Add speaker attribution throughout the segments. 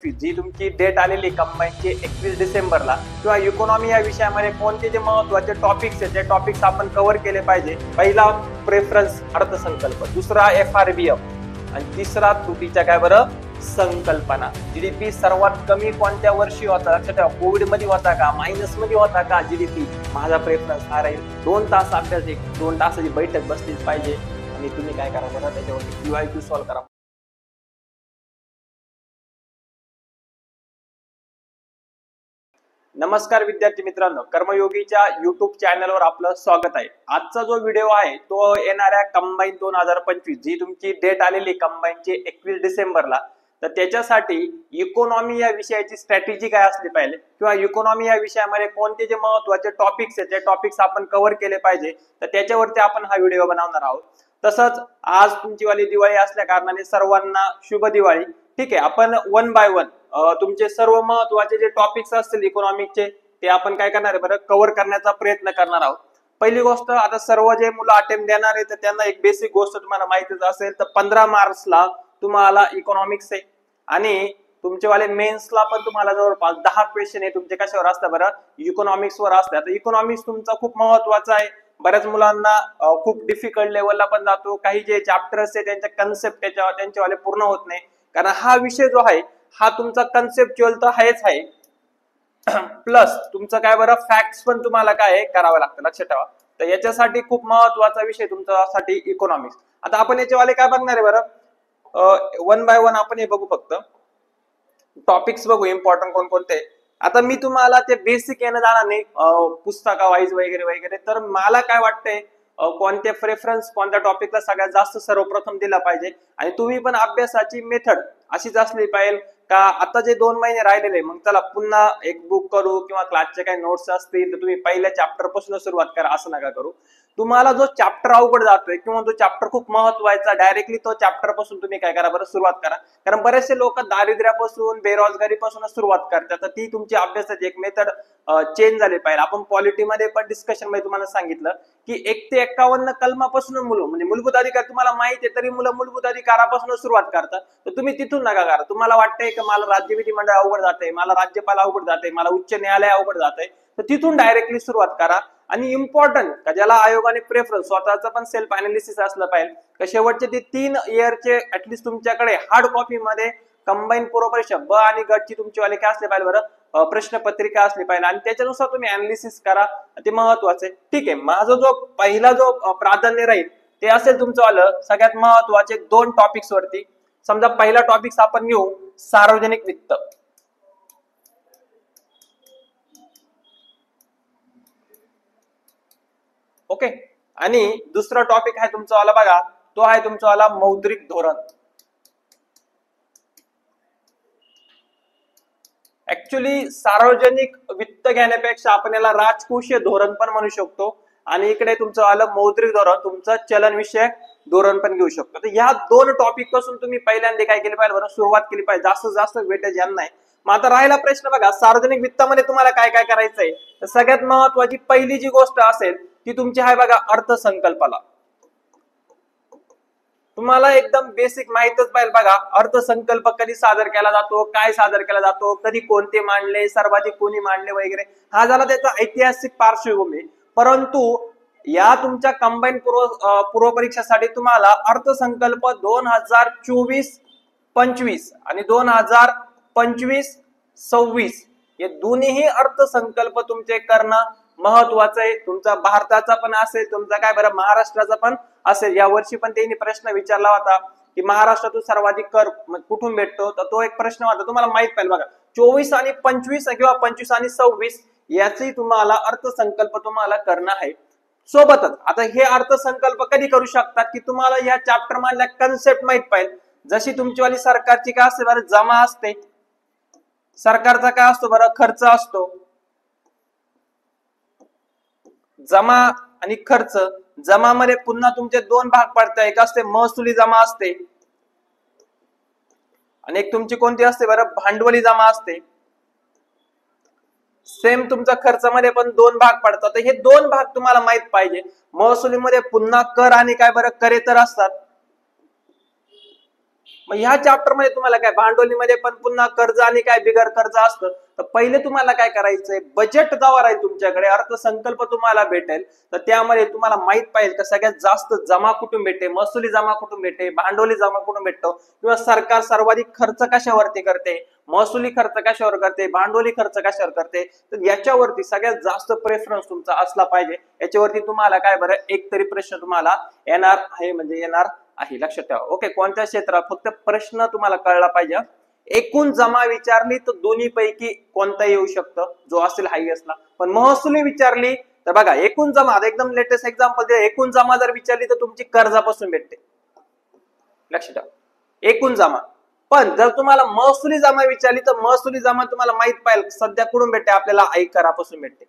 Speaker 1: जी तुमची डेट आलेली कंबाईनची 21 डिसेंबरला किंवा इकॉनॉमी या विषयामध्ये कोणते जे महत्त्वाचे टॉपिक्स आहेत, ते टॉपिक्स आपण कव्हर केले पाहिजे. पहिला प्रेफरन्स अर्थसंकल्प, दुसरा FRBM आणि तिसरा तुटीच्या काय बरं संकल्पना. जीडीपी सर्वात कमी कोणत्या वर्षी होता लक्षात ठेवा. कोविड मध्ये होता का, मायनस मध्ये होता का जीडीपी. माझा प्रेफरन्स हा राहील. 2 तास अभ्यास, 2 तासाची बैठक बसलीच पाहिजे आणि तुम्ही काय करा बरं त्याच्यावरती QIQ सॉल्व्ह करा. नमस्कार विद्यार्थी मित्रांनो, कर्मयोगीच्या युट्यूब चॅनलवर आपलं स्वागत आहे. आजचा जो व्हिडिओ आहे तो येणाऱ्या कंबाईन 2025 जी तुमची डेट आलेली कंबाईनची 21 डिसेंबरला, तर त्याच्यासाठी इकॉनॉमी या विषयाची स्ट्रॅटेजी काय असली पाहिजे किंवा इकॉनॉमी या विषयामध्ये कोणते जे महत्त्वाचे टॉपिक्स आहेत ते टॉपिक्स आपण कव्हर केले पाहिजे, तर त्याच्यावरती आपण हा व्हिडिओ बनवणार आहोत. तसंच आज तुमची वाली दिवाळी असल्या कारणाने सर्वांना शुभ दिवाळी. ठीक आहे, आपण वन बाय वन तुमचे सर्व महत्त्वाचे जे टॉपिक्स असतील इकॉनॉमिकचे ते आपण काय करणार आहे बरं कव्हर करण्याचा प्रयत्न करणार आहोत. पहिली गोष्ट, आता सर्व जे मुलं अटेम्प्ट देणार आहे तर त्यांना एक बेसिक गोष्ट तुम्हाला माहितीच असेल, तर 15 मार्चला तुम्हाला इकॉनॉमिक्स आहे आणि तुमचेवाले मेन्सला पण तुम्हाला जवळपास 10 क्वेश्चन आहे तुमचे कशावर असतात बरं इकॉनॉमिक्स वर असतात. तर इकॉनॉमिक्स तुमचा खूप महत्वाचा आहे. बऱ्याच मुलांना खूप डिफिकल्ट लेवलला पण जातो. काही जे चॅप्टर्स आहे त्यांच्या कन्सेप्ट त्यांच्यावाले पूर्ण होत नाही, कारण हा विषय जो आहे हा तुमचा कन्सेप्च्युअल तर आहेच आहे, प्लस तुमचं काय बरं फॅक्ट्स पण तुम्हाला काय करावं लागतं, लक्षात ठेवा. तर याच्यासाठी खूप महत्वाचा विषय तुमच्यासाठी इकॉनॉमिक्स. आता आपण याच्यावाले काय बघणार आहे बरं वन बाय वन आपण हे बघू, फक्त टॉपिक्स बघू इम्पॉर्टंट कोणकोणते. आता मी तुम्हाला ते बेसिक येणं जाणार नाही पुस्तका वाईज वगैरे वगैरे. तर मला काय वाटतंय कोणते प्रेफरन्स कोणत्या टॉपिकला सगळ्यात जास्त सर्वप्रथम दिला पाहिजे आणि तुम्ही पण अभ्यासाची मेथड अशीच असली पाहिजे का आता जे 2 महिने राहिलेले मग चला पुन्हा एक बुक करू किंवा क्लासचे काही नोट्स असतील तर तुम्ही पहिल्या चॅप्टर पासून सुरुवात करा, असं नका करू. तुम्हाला जो चॅप्टर अवघड जातोय किंवा तो चॅप्टर खूप महत्वाचा डायरेक्टली तो चॅप्टर पासून तुम्ही काय करा बरं सुरुवात करा. कारण बरेचसे लोक दारिद्र्यापासून बेरोजगारीपासून सुरुवात करतात, तर ती तुमची अभ्यासाची एक मेथड चेंज झाली पाहिजे. आपण पॉलिटीमध्ये पण डिस्कशन मध्ये तुम्हाला सांगितलं की 1 ते 51 कलमापासून मुलं म्हणजे मूलभूत अधिकार तुम्हाला माहिती आहे तरी मुलं मूलभूत अधिकारापासून सुरुवात करतात. तर तुम्ही तिथून नका करा. तुम्हाला वाटतंय की मला राज्य विधिमंडळ अवघड जाते, मला राज्यपाल अवघड जाते, मला उच्च न्यायालय अवघड जाते, तर तिथून डायरेक्टली सुरुवात करा. आणि इम्पॉर्टंट का ज्याला आयोगाने प्रेफरन्स स्वतःचं पण सेल्फ अनालिसिस असलं पाहिजे का शेवटचे ते 3 इयरचे ऍटलीस्ट तुमच्याकडे हार्ड कॉपी मध्ये कंबाईन पूर्व परीक्षा ब आणि गटची तुमचीवाले काय असले पाहिजे बरं प्रश्नपत्रिका असली पाहिजे आणि त्याच्यानुसार तुम्ही अनालिसिस करा, ते महत्वाचं आहे. ठीक आहे, माझा जो पहिला जो प्राधान्य राहील ते असेल तुमचं वालं सगळ्यात महत्वाचे 2 टॉपिक्स वरती. समजा पहिला टॉपिक्स आपण घेऊ सार्वजनिक वित्त. ओके, आणि दुसरा टॉपिक आहे तुमचा वाला बघा, तो आहे तुमचा वाला मौद्रिक धोरण. ऍक्च्युली सार्वजनिक वित्त घेण्यापेक्षा आपण याला राजकोषीय धोरण पण म्हणू शकतो आणि इकडे तुमचं आलं मौद्रिक धोरण, तुमचं चलन विषयक धोरण पण घेऊ शकतो. तर या 2 टॉपिक पासून तुम्ही पहिल्यांदा काय केली पाहिजे बरं सुरुवात केली पाहिजे. जास्त वेटेज यांना नाही. मग आता राहिला प्रश्न बघा सार्वजनिक वित्तामध्ये तुम्हाला काय काय करायचंय. तर सगळ्यात महत्वाची पहिली जी गोष्ट असेल ती तुमची आहे बघा अर्थसंकल्पाला. तुम्हाला एकदम बेसिक माहितच पाहिजे बघा अर्थसंकल्प कधी सादर केला जातो, काय सादर केला जातो, कधी कोणते मांडले, सर्वाधिक कोणी मांडले वगैरे. हा झाला त्याचा ऐतिहासिक पार्श्वभूमी. परंतु या तुमच्या कंबाईन पूर्व परीक्षेसाठी तुम्हाला अर्थसंकल्प 2024-25 आणि 2025-26 हे दोन्ही अर्थसंकल्प तुमचे करणं महत्वाचं आहे. तुमचा भारताचा पण असेल, तुमचा काय बरं महाराष्ट्राचा पण असेल. या वर्षी पण त्यांनी प्रश्न विचारला होता की महाराष्ट्रातून सर्वाधिक कर कुठून भेटतो, तर तो एक प्रश्न होता. तुम्हाला माहित पाहिजे बघा 24 आणि 25 किंवा 25 आणि 26 याची तुम्हाला अर्थसंकल्प तुम्हाला करणं आहे. सोबतच आता हे अर्थसंकल्प कधी करू शकतात की तुम्हाला या चॅप्टर मधल्या कन्सेप्ट माहित पाहिजे. जशी तुमचीवाली सरकारची काय असते बरं जमा असते, सरकारचा काय असतो बरं खर्च असतो. जमा आणि खर्च, जमामध्ये पुन्हा तुमचे 2 भाग पडतात. एक असते महसुली जमा असते आणि एक तुमची कोणती असते बरं भांडवली जमा असते. सेम तुमचा खर्चामध्ये पण 2 भाग पडतात. तर हे 2 भाग तुम्हाला माहित पाहिजे. महसुलीमध्ये पुन्हा कर आणि काय बरं करेतर असतात. मग ह्या चॅप्टर मध्ये तुम्हाला काय भांडवलीमध्ये पण पुन्हा कर्ज आणि काय बिगर कर्ज असतं. तर पहिले तुम्हाला काय करायचंय, बजेट जेव्हा राहील तुमच्याकडे, अर्थसंकल्प तुम्हाला भेटेल, तर त्यामध्ये तुम्हाला माहित पाहिजे का सगळ्यात जास्त जमा कुठून भेटते, महसुली जमा कुठून भेटते, भांडवली जमा कुठून भेटतो, किंवा सरकार सर्वाधिक खर्च कशावरती करते, महसुली खर्च कशावर करते, भांडवली खर्च कशावर करते. तर याच्यावरती सगळ्यात जास्त प्रेफरन्स तुमचा असला पाहिजे. याच्यावरती तुम्हाला काय बरं एक तरी प्रश्न तुम्हाला येणार आहे, म्हणजे येणार आहे, लक्षात ठेवा. ओके, कोणत्या क्षेत्रात, फक्त प्रश्न तुम्हाला कळला पाहिजे. एकूण जमा विचारली तर दोन्ही पैकी कोणता येऊ शकतं, जो असेल हायएस्टला. पण महसुली विचारली तर बघा, एकूण जमा, एकदम लेटेस्ट एक्झाम्पल दे, एकूण जमा जर विचारली तर तुमची कर्जापासून भेटते, लक्षात ठेवा, एकूण जमा. पण जर तुम्हाला महसुली जमा विचारली तर महसुली जमा तुम्हाला माहित पाहिजे सध्या कुठून भेटते, आपल्याला आयकरापासून भेटते.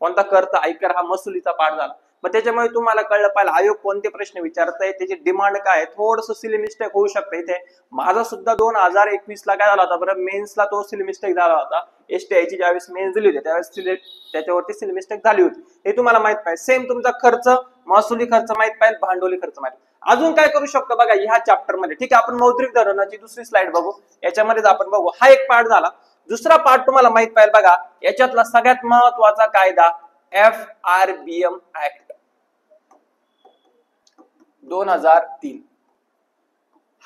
Speaker 1: कोणता कर, तर आयकर हा महसुलीचा पार्ट झाला. मग त्याच्यामुळे तुम्हाला कळलं पाहिजे आयोग कोणते प्रश्न विचारतंय, त्याची डिमांड काय आहे. थोडस सिली मिस्टेक होऊ शकते इथे. माझा सुद्धा 2021 ला काय झाला होता बरं, मेन्सला तो सिली मिस्टेक झाला होता. STI ची ज्यावेळेस मेन्स दिली होती त्यावेळेस त्याच्यावरती सिली मिस्टेक झाली होती. हे तुम्हाला माहित पाहिजे. सेम तुमचा खर्च, महसुली खर्च माहित पाहिजे, भांडवली खर्च माहित. अजून काय करू शकतो बघा ह्या चॅप्टर मध्ये. ठीक आहे, आपण मौद्रिक धोरणाची दुसरी स्लाइड बघू. याच्यामध्ये आपण बघू, हा एक पार्ट झाला. दुसरा पार्ट तुम्हाला माहित पाहिजे बघा, याच्यातला सगळ्यात महत्वाचा कायदा FRBM ऍक्ट 2003.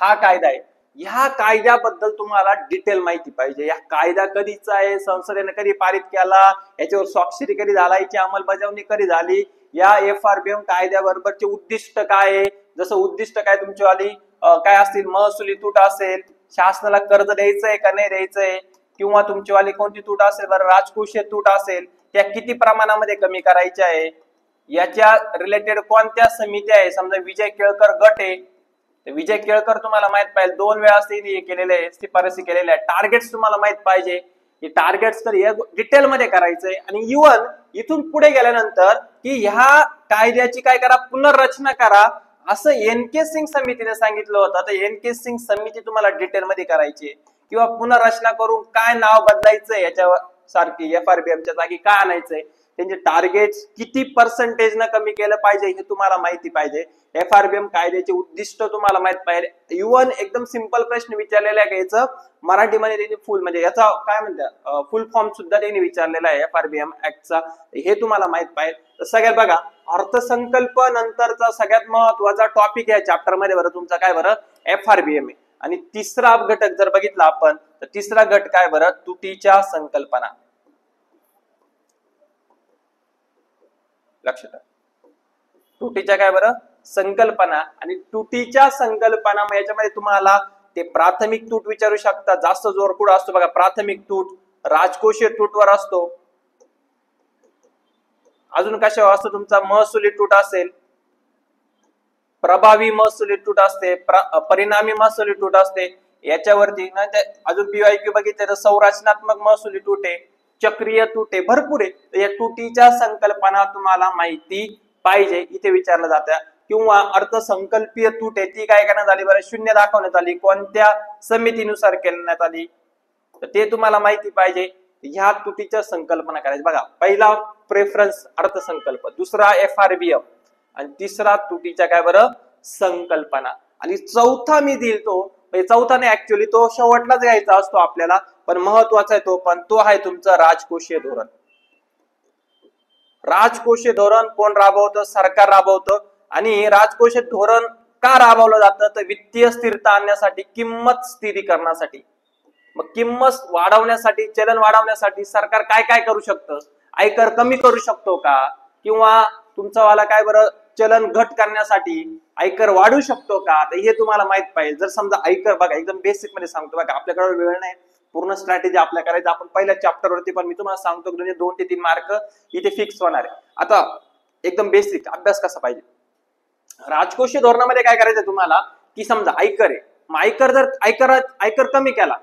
Speaker 1: हा कायदा आहे. ह्या कायद्याबद्दल तुम्हाला डिटेल माहिती पाहिजे. या कायदा कधीचा आहे, संसदेने कधी पारित केला, याच्यावर स्वाक्षरी कधी झाला, याची अंमलबजावणी कधी झाली, या FRBM कायद्याबरोबरचे उद्दिष्ट काय आहे. जसं उद्दिष्ट काय तुमच्यावाली काय असतील, महसुली तूट असेल, शासनाला कर्ज द्यायचंय का नाही द्यायचंय, किंवा तुमच्यावाली कोणती तूट असेल बरं, राजकोषीय तूट असेल, त्या किती प्रमाणामध्ये कमी करायच्या आहे, याच्या रिलेटेड कोणत्या समित्या आहे. समजा विजय केळकर गट आहे, विजय केळकर तुम्हाला माहित पाहिजे 2 वेळा त्यांनी केलेले आहे, शिफारसी केलेल्या आहे. टार्गेट्स तुम्हाला माहित पाहिजे, हे टार्गेट्स तर डिटेल मध्ये करायचंय. आणि इव्हन इथून पुढे गेल्यानंतर की ह्या कायद्याची काय करा, पुनर्रचना करा, असं NK सिंग समितीने सांगितलं होतं. तर NK सिंग समिती तुम्हाला डिटेल मध्ये करायची, किंवा पुनर्रचना करून काय नाव बदलायचंय, याच्यावर सारखी FRBMच्या जागी काय आणायचंय, त्यांचे टार्गेट्स किती पर्सेंटेज न कमी केलं पाहिजे हे तुम्हाला माहिती पाहिजे. FRBM कायद्याचे उद्दिष्ट तुम्हाला माहित पाहिजे. इव्हन एकदम सिंपल प्रश्न विचारलेला आहे, याचं मराठीमध्ये त्यांनी फुल, म्हणजे याचा काय म्हणतात फुल फॉर्म सुद्धा त्यांनी विचारलेला आहे FRBM ऍक्टचा, हे तुम्हाला माहित पाहिजे. तर सगळ्यात बघा, अर्थसंकल्प नंतरचा सगळ्यात महत्वाचा टॉपिक या चॅप्टर मध्ये बरं तुमचा काय बरं, FRBM आहे. आणि तिसरा घटक जर बघितला आपण, तर तिसरा घटक काय बरं, तुटीच्या संकल्पना. लक्षात ठेवा, तुटीच्या काय बरं संकल्पना. आणि तुटीच्या संकल्पना याच्यामध्ये तुम्हाला ते प्राथमिक तूट विचारू शकता. जास्त जोर कुठं असतो बघा, प्राथमिक तूट, राजकोषीय तूटवर असतो. अजून कशावर असतो तुमचा, महसुली तूट असेल, प्रभावी महसुली तूट असते, परिणामी महसुली तूट असते. याच्यावरती अजून PYQ बघितलं तर संरचनात्मक महसुली तूट आहे, चक्रीय तूट आहे, भरपूर आहे. या तुटीच्या संकल्पना तुम्हाला माहिती पाहिजे, इथे विचारलं जातं. किंवा अर्थसंकल्पीय तूट आहे, ती काय करण्यात आली बरं, शून्य दाखवण्यात आली, कोणत्या समितीनुसार करण्यात आली, तर ते तुम्हाला माहिती पाहिजे. ह्या तुटीच्या संकल्पना करायची बघा. पहिला प्रेफरन्स अर्थसंकल्प, दुसरा FRBM, आणि तिसरा तुटीच्या काय बरं संकल्पना. आणि चौथा मी देईल तो, चौथा नाही ऍक्च्युअली, तो शेवटलाच घ्यायचा असतो आपल्याला, पण महत्वाचा आहे तो, पण तो आहे तुमचं राजकोषीय धोरण. राजकोषीय धोरण कोण राबवतं, सरकार राबवतं. आणि राजकोषीय धोरण का राबवलं जातं, तर वित्तीय स्थिरता आणण्यासाठी, किंमत स्थिरीकरणासाठी. मग किंमत वाढवण्यासाठी, चलन वाढवण्यासाठी सरकार काय काय करू शकतं, आयकर कमी करू शकतो का, किंवा तुमचा वाला काय बरं चलन घट करण्यासाठी आयकर वाढू शकतो का, तर हे तुम्हाला माहित पाहिजे. जर समजा आयकर बघा, एकदम बेसिक मध्ये सांगतो बघा, आपल्याकडे वेळ नाही पूर्ण स्ट्रॅटेजी आपल्या करायचं, आपण पहिल्या चॅप्टर वरती, पण मी तुम्हाला सांगतो की 2 ते 3 मार्क इथे फिक्स होणार आहे. आता एकदम बेसिक अभ्यास कसा पाहिजे, राजकोषीय धोरणामध्ये काय करायचं तुम्हाला, की समजा आयकर आहे, मग आयकर जर आयकर कमी केला,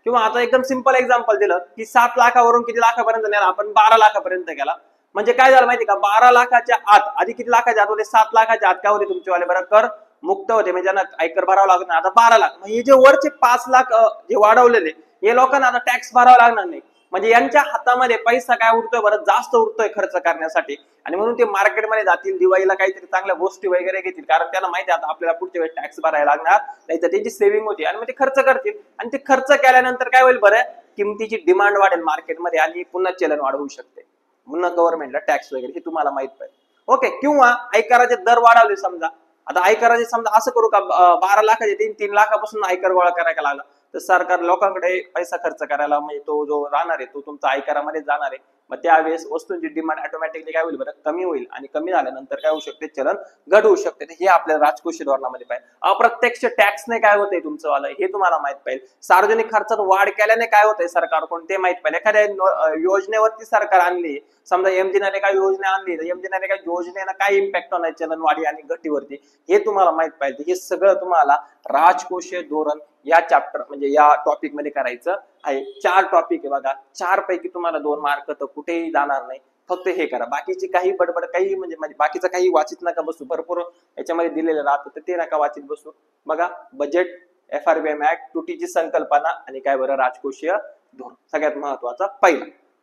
Speaker 1: किंवा आता एकदम सिंपल एक्झाम्पल दिलं की 7 लाखावरून किती लाखापर्यंत नेला आपण, 12 लाखापर्यंत गेला. म्हणजे काय झालं माहिती का, 12 लाखाच्या आत, आधी किती लाखाच्या आत होते, 7 लाखाच्या आत काय होते तुमचेवाले बरं, कर मुक्त होते, म्हणजे ज्यांना आयकर भरावा लागत नाही. आता 12 लाख, हे जे वरचे 5 लाख जे वाढवलेले, हे लोकांना आता टॅक्स भरावा लागणार नाही. म्हणजे यांच्या हातामध्ये पैसा काय उरतोय बरं, जास्त उरतोय खर्च करण्यासाठी, आणि म्हणून ते मार्केटमध्ये जातील, दिवाळीला काहीतरी चांगल्या गोष्टी वगैरे घेतील, कारण त्यांना माहिती आहे आता आपल्याला पुढच्या वेळेस टॅक्स भरायला लागणार नाही, तर त्यांची सेव्हिंग होती आणि मग ते खर्च करतील, आणि ते खर्च केल्यानंतर काय होईल बरं, किमतीची डिमांड वाढेल मार्केटमध्ये आणि पुन्हा चलन वाढ होऊ शकते, पुन्हा गव्हर्नमेंटला टॅक्स वगैरे हे तुम्हाला माहित पाहिजे. ओके. किंवा आयकराचे दर वाढवले, समजा आता आयकराचे समजा असं करू का 12 लाखाचे 3 लाखापासून आयकर गोळा करायला लागला, तर सरकार लोकांकडे पैसा खर्च करायला, म्हणजे तो जो राहणार आहे तो तुमचा आयकरामध्ये जाणार आहे, मग त्यावेळेस वस्तूंची डिमांड ऑटोमॅटिकली काय होईल बरं, कमी होईल, आणि कमी झाल्यानंतर काय होऊ शकते, चलन घट होऊ शकते. हे आपल्या राजकोषीय धोरणामध्ये पाहिजे. अप्रत्यक्ष टॅक्सने काय होतंय तुमचं वालं हे तुम्हाला माहित पाहिजे. सार्वजनिक खर्चात वाढ केल्याने काय होतंय सरकारकडून ते माहित पाहिजे. एखाद्या योजनेवरती सरकार आणली, समजा एमजी नरेगा योजना आणली, तर एमजी नरेगा योजनेनं काय इम्पॅक्ट होणार चलनवाढी आणि घटीवरती हे तुम्हाला माहित पाहिजे. हे सगळं तुम्हाला राजकोषीय धोरण या चॅप्टर म्हणजे या टॉपिक मध्ये करायचं आहे. 4 टॉपिक आहे बघा, 4 पैकी तुम्हाला 2 मार्क तर कुठेही जाणार नाही, फक्त हे करा. बाकीची काही बडबड काही म्हणजे बाकीचं काही वाचित नका बसू, भरपूर याच्यामध्ये दिलेलं राहतं तर ते नका वाचित बसू. बघा, बजेट, FRBM ऍक्ट, तुटीची संकल्पना आणि काय बरं, राजकोषीय धोरण. सगळ्यात महत्वाचा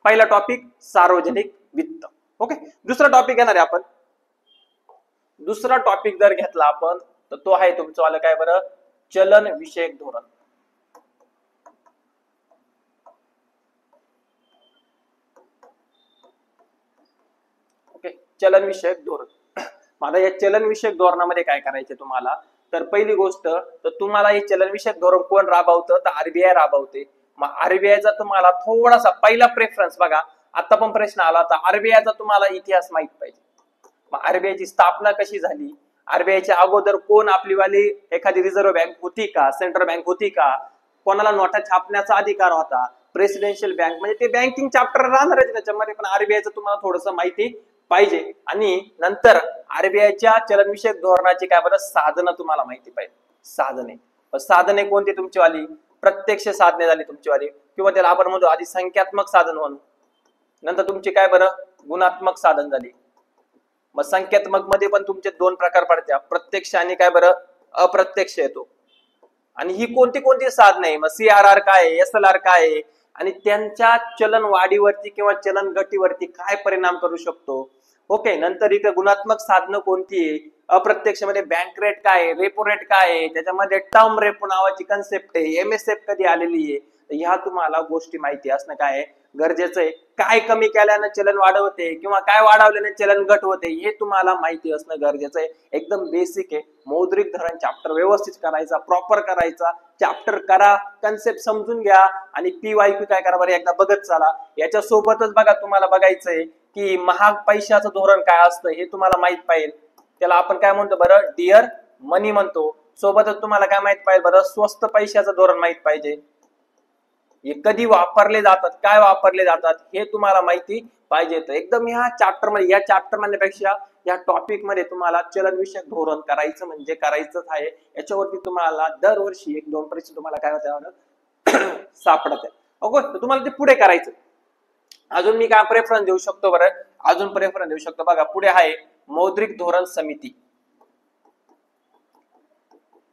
Speaker 1: पहिला टॉपिक सार्वजनिक वित्त. ओके. दुसरा टॉपिक घेणार आहे आपण. दुसरा टॉपिक जर घेतला आपण तर तो आहे तुमचं वाला काय बरं, चलन विषयक धोरण. ओके. चलन विषयक धोरण. आता या चलन विषयक धोरणामध्ये काय करायचे तुम्हाला, तर पहिली गोष्ट तर तुम्हाला हे चलन विषयक धोरण कोण राबवतं, तर आरबीआय राबवते. मग आरबीआयचा तुम्हाला थोडासा पहिला प्रेफरन्स बघा, आता पण प्रश्न आला तर आरबीआयचा तुम्हाला इतिहास माहित पाहिजे. मग आरबीआयची स्थापना कशी झाली, आरबीआयच्या अगोदर कोण आपली वाली एखादी रिझर्व्ह बँक होती का, सेंट्रल बँक होती का, कोणाला नोटा छापण्याचा अधिकार होता, प्रेसिडेन्शियल बँक, म्हणजे ते बँकिंग चॅप्टर राहणार आहे त्याच्यामध्ये, पण आरबीआयचं तुम्हाला थोडंसं माहिती पाहिजे. आणि नंतर आरबीआयच्या चलनविषयक धोरणाची काय बरं साधनं तुम्हाला माहिती पाहिजे. साधने कोणती तुमची वाली, प्रत्यक्ष साधने झाली तुमची वाली, किंवा त्याला आपण म्हणतो आधी संख्यात्मक साधन म्हणू, नंतर तुमची काय बरं गुणात्मक साधन झाली. मग संख्यात्मक मध्ये पण तुमचे 2 प्रकार पडतात, प्रत्यक्ष आणि काय बरं अप्रत्यक्ष येतो. आणि ही कोणती कोणती साधने आहे, मग CRR काय आहे, SLR काय आहे, आणि त्यांच्या चलन वाढीवरती किंवा चलन घटीवरती काय परिणाम करू शकतो. ओके. नंतर इथे गुणात्मक साधनं कोणती आहे, अप्रत्यक्ष मध्ये बँक रेट काय आहे, रेपो रेट काय आहे, त्याच्यामध्ये टर्म रेपो नावाची कन्सेप्ट आहे, MSF कधी आलेली आहे, तर ह्या तुम्हाला गोष्टी माहिती असणं काय आहे गरजेचं आहे. काय कमी केल्यानं चलन वाढवते किंवा काय वाढवल्याने चलन घट होते हे तुम्हाला माहिती असणं गरजेचं आहे. एकदम बेसिक आहे. मौद्रिक धोरण चॅप्टर व्यवस्थित करायचा, प्रॉपर करायचा, चॅप्टर करा, कन्सेप्ट समजून घ्या आणि PYQ काय करा बरं एकदा बघत चला. याच्या सोबतच बघा तुम्हाला बघायचंय की महाग पैशाचं धोरण काय असतं हे तुम्हाला माहित पाहिजे. त्याला आपण काय म्हणतो बरं, डिअर मनी म्हणतो. सोबतच तुम्हाला काय माहित पाहिजे बरं, स्वस्त पैशाचं धोरण माहित पाहिजे. हे कधी वापरले जातात, काय वापरले जातात हे तुम्हाला माहिती पाहिजे. तर एकदम ह्या चॅप्टर मध्ये, या चॅप्टर म्हणण्यापेक्षा या टॉपिक मध्ये तुम्हाला चलनविषयक धोरण करायचं म्हणजे करायचंच आहे. याच्यावरती तुम्हाला दरवर्षी 1-2 प्रश्न तुम्हाला काय होतं सापडत आहे. ओके. तर तुम्हाला ते पुढे करायचं. अजून मी काय प्रेफरन्स देऊ शकतो बरं, अजून प्रेफरन्स देऊ शकतो बघा, पुढे आहे मौद्रिक धोरण समिती,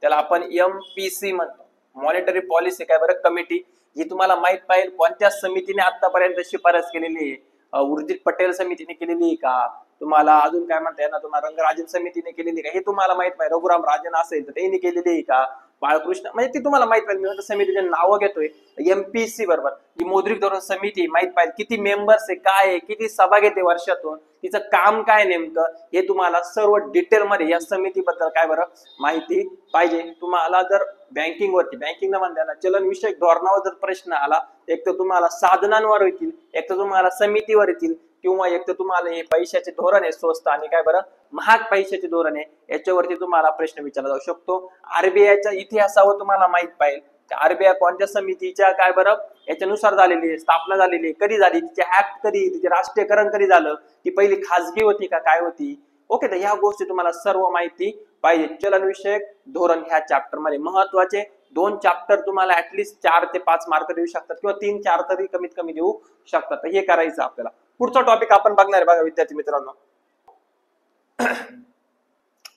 Speaker 1: त्याला आपण MPC म्हणतो, मॉनिटरी पॉलिसी काय बरं कमिटी. ही तुम्हाला माहित पाहिजे कोणत्या समितीने आतापर्यंत शिफारस केलेली आहे, उर्जित पटेल समितीने केलेली आहे का, तुम्हाला अजून काय म्हणता येणार, तुम्हाला रंगराजन समितीने केलेली का हे तुम्हाला माहित पाहिजे, रघुराम राजन असेल तर त्यांनी केलेली आहे का, बाळकृष्ण, म्हणजे ती तुम्हाला माहित पाहिजे. मी समितीचे नावं घेतोय, MPC बरोबर ही मौद्रिक धोरण समिती माहित पाहिजे, किती मेंबर्स आहे, काय आहे, किती सभा घेते वर्षातून, तिचं काम काय नेमकं हे तुम्हाला सर्व डिटेल मध्ये या समितीबद्दल काय बरं माहिती पाहिजे. तुम्हाला जर बँकिंग वरती, बँकिंग म्हणताना चलन विषयक धोरणावर जर प्रश्न आला, एक तर तुम्हाला साधनांवर येतील, एक तर तुम्हाला समितीवर येतील, किंवा एक तर तुम्हाला हे पैशाचे धोरण आहे स्वस्त आणि काय बरं महाग पैशाचे धोरण आहे याच्यावरती तुम्हाला प्रश्न विचारला जाऊ शकतो. आरबीआयच्या इतिहासावर तुम्हाला माहित पाहिजे, आरबीआय कोणत्या समितीच्या काय बरं याच्यानुसार झालेली आहे, स्थापना झालेली आहे, कधी झाली, तिचे ऍक्ट कधी, तिचे राष्ट्रीयकरण कधी झालं, ती पहिली खासगी होती का काय होती. ओके. तर ह्या गोष्टी तुम्हाला सर्व माहिती पाहिजे. चलन विषयक धोरण ह्या चॅप्टर मध्ये महत्वाचे 2 चॅप्टर तुम्हाला ऍटलिस्ट 4 ते 5 मार्क देऊ शकतात किंवा 3-4 तरी कमीत कमी देऊ शकतात. तर हे करायचं आपल्याला. पुढचा टॉपिक आपण बघणार आहे बघा विद्यार्थी मित्रांनो.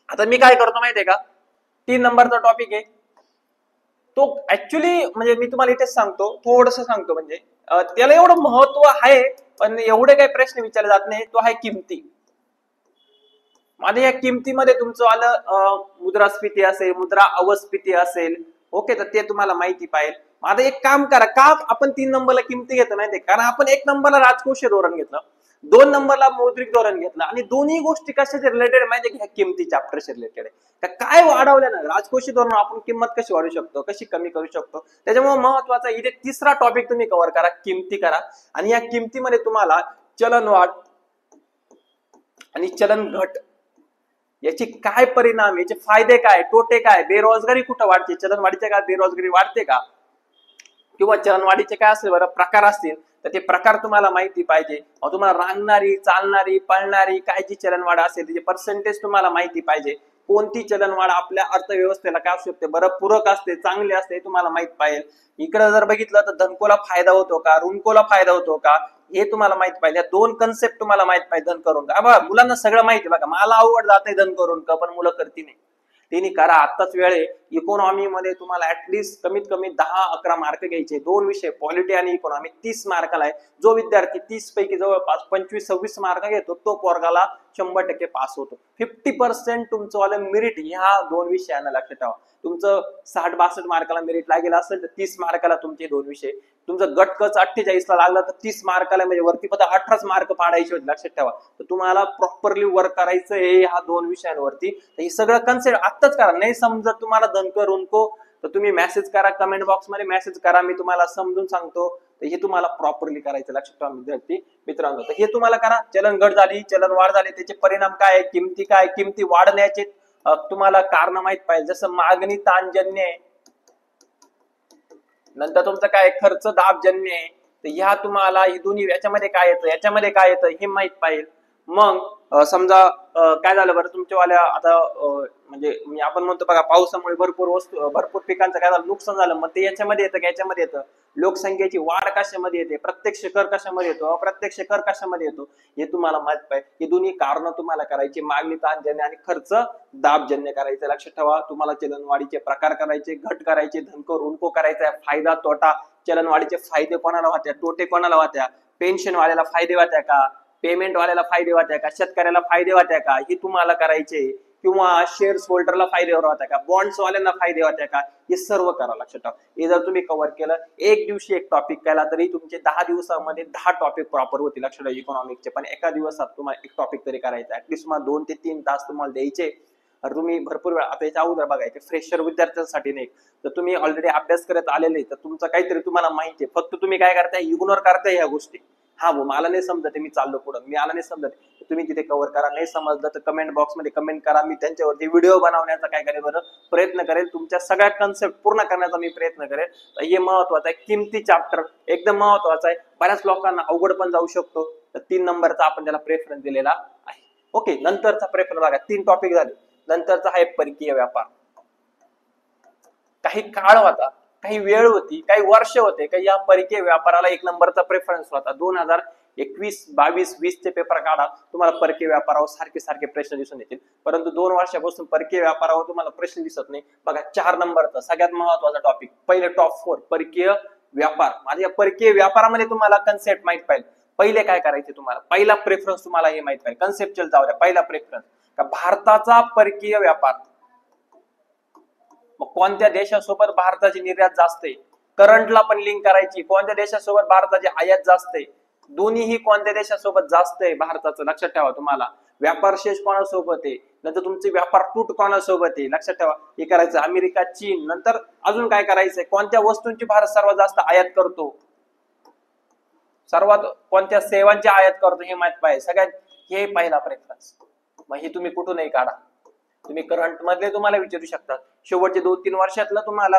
Speaker 1: आता मी काय करतो माहितीये का, 3 नंबरचा टॉपिक आहे तो ऍक्च्युली म्हणजे मी तुम्हाला इथेच सांगतो, थोडस सांगतो म्हणजे त्याला एवढं महत्व आहे, पण एवढे काही प्रश्न विचारले जात नाही. तो आहे किमती. माझ्या या किमतीमध्ये तुमचं आलं मुद्रास्फीती असेल, मुद्रा अवस्फीती असेल, ओके, तर ते तुम्हाला माहिती पाहिजे. आता एक काम करा, का आपण 3 नंबरला किमती घेतो माहितीये? कारण आपण 1 नंबरला राजकोषीय धोरण घेतलं, 2 नंबरला मौद्रिक धोरण घेतलं, आणि दोन्ही गोष्टी कशाचे रिलेटेड माहितीये? ह्या किमती चॅप्टरशी रिलेटेड आहे. तर काय वाढवल्यानं राजकोषीय धोरण आपण किंमत कशी वाढवू शकतो, कशी कमी करू शकतो, त्याच्यामुळे महत्वाचा इथे तिसरा टॉपिक तुम्ही कव्हर करा, किमती करा. आणि या किमतीमध्ये तुम्हाला चलनवाढ आणि चलन घट याची काय परिणाम, याचे फायदे काय, तोटे काय, बेरोजगारी कुठं वाढते, चलनवाढीच्या काळात बेरोजगारी वाढते का, किंवा चलनवाढीचे काय असेल बरं प्रकार असतील, तर ते प्रकार तुम्हाला माहिती पाहिजे. तुम्हाला रांगणारी, चालणारी, पळणारी काय जी चलनवाढ असेल त्याचे पर्सेंटेज तुम्हाला माहिती पाहिजे. कोणती चलनवाढ आपल्या अर्थव्यवस्थेला काय असू शकते बरं, पूरक असते, चांगली असते, तुम्हाला माहित पाहिजे. इकडे जर बघितलं तर धनकोला फायदा होतो का, ऋणकोला फायदा होतो का, हे तुम्हाला माहित पाहिजे. दोन कन्सेप्ट तुम्हाला माहित पाहिजे. धन करून का बघा, मुलांना सगळं माहिती बघा, मला आवड जाते धन करून का, पण मुलं करती नाही. त्यांनी करा, आत्ताच वेळ आहे. इकॉनॉमी मध्ये तुम्हाला ऍटलीस्ट कमीत कमी 10-11 मार्क घ्यायचे. 2 विषय पॉलिटी आणि इकॉनॉमी 30 मार्काला आहे. जो विद्यार्थी 30 पैकी जवळपास 25-26 मार्क घेतो तो पोरगाला 100% पास होतो. 50% तुमचं वालं मेरिट ह्या 2 विषयांना लक्षात ठेवा. तुमचं 60-62 मार्काला मेरिट लागेल असेल तर 30 मार्काला तुमचे 2 विषय. तुमचं गटकच 48 ला लागला तर 30 मार्काला म्हणजे वरती पद 18 मार्क पाडायचे होते, लक्षात ठेवा. तर तुम्हाला प्रॉपरली वर्क करायचं आहे ह्या 2 विषयांवरती. हे सगळं कन्सेप्ट आत्ताच करा. नाही समजत तुम्हाला धनकर ऋणको तर तुम्ही मेसेज करा, कमेंट बॉक्स मध्ये मेसेज करा, मी तुम्हाला समजून सांगतो. तर हे तुम्हाला प्रॉपरली करायचं, लक्षात ठेवा विद्यार्थी मित्रांनो. तर हे तुम्हाला करा. चलन घट झाली, चलन वाढ झाली, त्याचे परिणाम काय, किमती काय, किमती वाढण्याचे तुम्हाला कारण माहित पाहिजे. जसं मागणी ताणजन्य आहे, नंतर तुमचं काय खर्च दाबजन्य आहे. तर ह्या तुम्हाला ही दोन्ही याच्यामध्ये काय येतं, याच्यामध्ये काय येतं हे माहित पाहिजे. मग समजा काय झालं बरं तुमच्यावाल्या आता म्हणजे आपण म्हणतो बघा, पावसामुळे भरपूर पिकांचं काय झालं नुकसान झालं, मग ते याच्यामध्ये येतं का याच्यामध्ये येतं. लोकसंख्येची वाढ कशामध्ये येते, प्रत्यक्ष कर कशामध्ये येतो, अप्रत्यक्ष कर कशामध्ये येतो, हे तुम्हाला माहित पाहिजे. ही दोन्ही कारण तुम्हाला करायची, मागणी ताणजन्य आणि खर्च दाबजन्य करायचं. लक्षात ठेवा. तुम्हाला चलनवाढीचे प्रकार करायचे, घट करायचे, धनको ऋणको करायचा, फायदा तोटा, चलनवाढीचे फायदे कोणाला होत्या, तोटे कोणाला होत्या, पेन्शन वाल्याला फायदे होत्या का, पेमेंट वाल्याला फायदे होत्या का, शेतकऱ्याला फायदे होत्या का, हे तुम्हाला करायचे. किंवा शेअर्स होल्डरला फायदे होत्या का, बॉन्ड्स वाल्यांना फायदे होत्या का, हे सर्व करा. लक्षात ठेवा. हे जर तुम्ही कव्हर केलं, एक दिवशी एक टॉपिक केला तरी तुमचे 10 दिवसामध्ये 10 टॉपिक प्रॉपर होतील. लक्षात ठेवा इकॉनॉमिकचे. पण एका दिवसात तुम्हाला एक टॉपिक तरी करायचा. ऍटलीस्ट तुम्हाला 2 ते 3 तास तुम्हाला द्यायचे. तुम्ही भरपूर वेळ आता याच्या अगोदर बघायचे फ्रेशर विद्यार्थ्यांसाठी नाही, तर तुम्ही ऑलरेडी अभ्यास करत आलेले, तर तुमचं काहीतरी तुम्हाला माहिती आहे. फक्त तुम्ही काय करताय, इग्नोर करताय ह्या गोष्टी. हा भाऊ मला नाही समजत, मी चाललो पुढं, मी आला नाही समजत, तुम्ही तिथे कव्हर करा. नाही समजलं तर कमेंट बॉक्स मध्ये कमेंट करा. मी त्यांच्यावरती व्हिडिओ बनवण्याचा काय करेल बरं प्रयत्न करेल, तुमच्या सगळ्या कन्सेप्ट पूर्ण करण्याचा मी प्रयत्न करेल. तर हे महत्वाचं आहे. किमती चॅप्टर एकदम महत्वाचा आहे. बऱ्याच लोकांना अवघड पण जाऊ शकतो. तर 3 नंबरचा आपण त्याला प्रेफरन्स दिलेला आहे. ओके, नंतरचा प्रेफरन्स बघा. 3 टॉपिक झाले. नंतरचा आहे परकीय व्यापार. काही काळ होता, काही वेळ होती, काही वर्ष होते काही या परकीय व्यापाराला 1 नंबरचा प्रेफरन्स होता. 2021, 22, 20 चे पेपर काढा, तुम्हाला परकीय व्यापारावर सारखे प्रश्न दिसून येतील. परंतु 2 वर्षापासून परकीय व्यापारावर तुम्हाला प्रश्न दिसत नाही. बघा 4 नंबरचा सगळ्यात महत्वाचा टॉपिक, पहिले टॉप 4 परकीय व्यापार. माझ्या परकीय व्यापारामध्ये तुम्हाला कन्सेप्ट माहित पाहिजे. पहिले काय करायचे तुम्हाला, पहिला प्रेफरन्स तुम्हाला हे माहित पाहिजे. कन्सेप्च्युअल जाऊ द्या. पहिला प्रेफरन्स का भारताचा परकीय व्यापार, मग कोणत्या देशासोबत भारताची निर्यात जास्त आहे, करंटला पण लिंक करायची. कोणत्या देशासोबत भारताची आयात जास्त आहे, दोन्हीही कोणत्या देशासोबत जास्त आहे भारताचं, लक्षात ठेवा. तुम्हाला व्यापार शेष कोणासोबत आहे, नंतर तुमचे व्यापार तूट कोणासोबत आहे, लक्षात ठेवा. हे करायचं. अमेरिका, चीन, नंतर अजून काय करायचंय, कोणत्या वस्तूंची भारत सर्वात जास्त आयात करतो, सर्वात कोणत्या सेवांची आयात करतो हे माहित पाहिजे. सगळ्यात हे पहिला प्रेफरन्स. मग हे तुम्ही कुठूनही काढा. तुम्ही करंट मधले तुम्हाला विचारू शकतात, शेवटचे 2-3 वर्षातलं तुम्हाला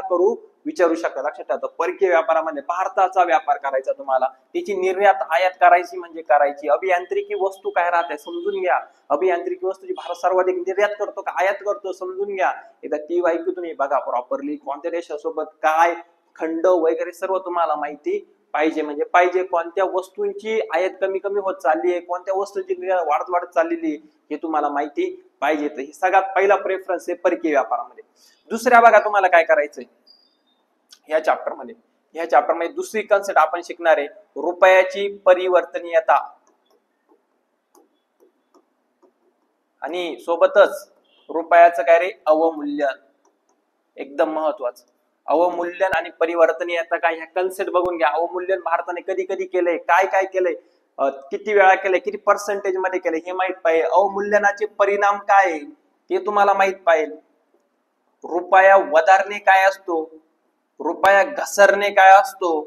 Speaker 1: विचारू शकतात. लक्षात ठेवा. परकीय व्यापारामध्ये भारताचा व्यापार करायचा तुम्हाला, त्याची निर्यात आयात करायची म्हणजे करायची. अभियांत्रिकी वस्तू काय राहते समजून घ्या. अभियांत्रिकी वस्तूची भारत सर्वाधिक निर्यात करतो का आयात करतो समजून घ्या. एकदा ती वाईक तुम्ही बघा प्रॉपरली. कोणत्या देशासोबत काय खंड वगैरे सर्व तुम्हाला माहिती पाहिजे. म्हणजे पाहिजे कोणत्या वस्तूंची आयात कमी होत चालली आहे, कोणत्या वस्तूंची निर्यात वाढत चाललेली हे तुम्हाला माहिती पाहिजे. तर हे सगळ्यात पहिला प्रेफरन्स आहे परकीय व्यापारामध्ये. दुसऱ्या बघा तुम्हाला काय करायचंय, ह्या चॅप्टरमध्ये दुसरी कन्सेप्ट आपण शिकणार आहे रुपयाची परिवर्तनीयता आणि सोबतच रुपयाचं काय रे अवमूल्यन, एकदम महत्वाचं. अवमूल्यन आणि परिवर्तनीयता काय, ह्या कन्सेप्ट बघून घ्या. अवमूल्यन भारताने कधी कधी केलंय, काय काय केलंय, किती वेळा केलंय, किती पर्सेंटेज मध्ये केलंय हे माहित पाहिजे. अवमूल्यनाचे परिणाम काय ते तुम्हाला माहित पाहिजे. रुपया वधारणे काय असतो, रुपया घसरणे काय असतो,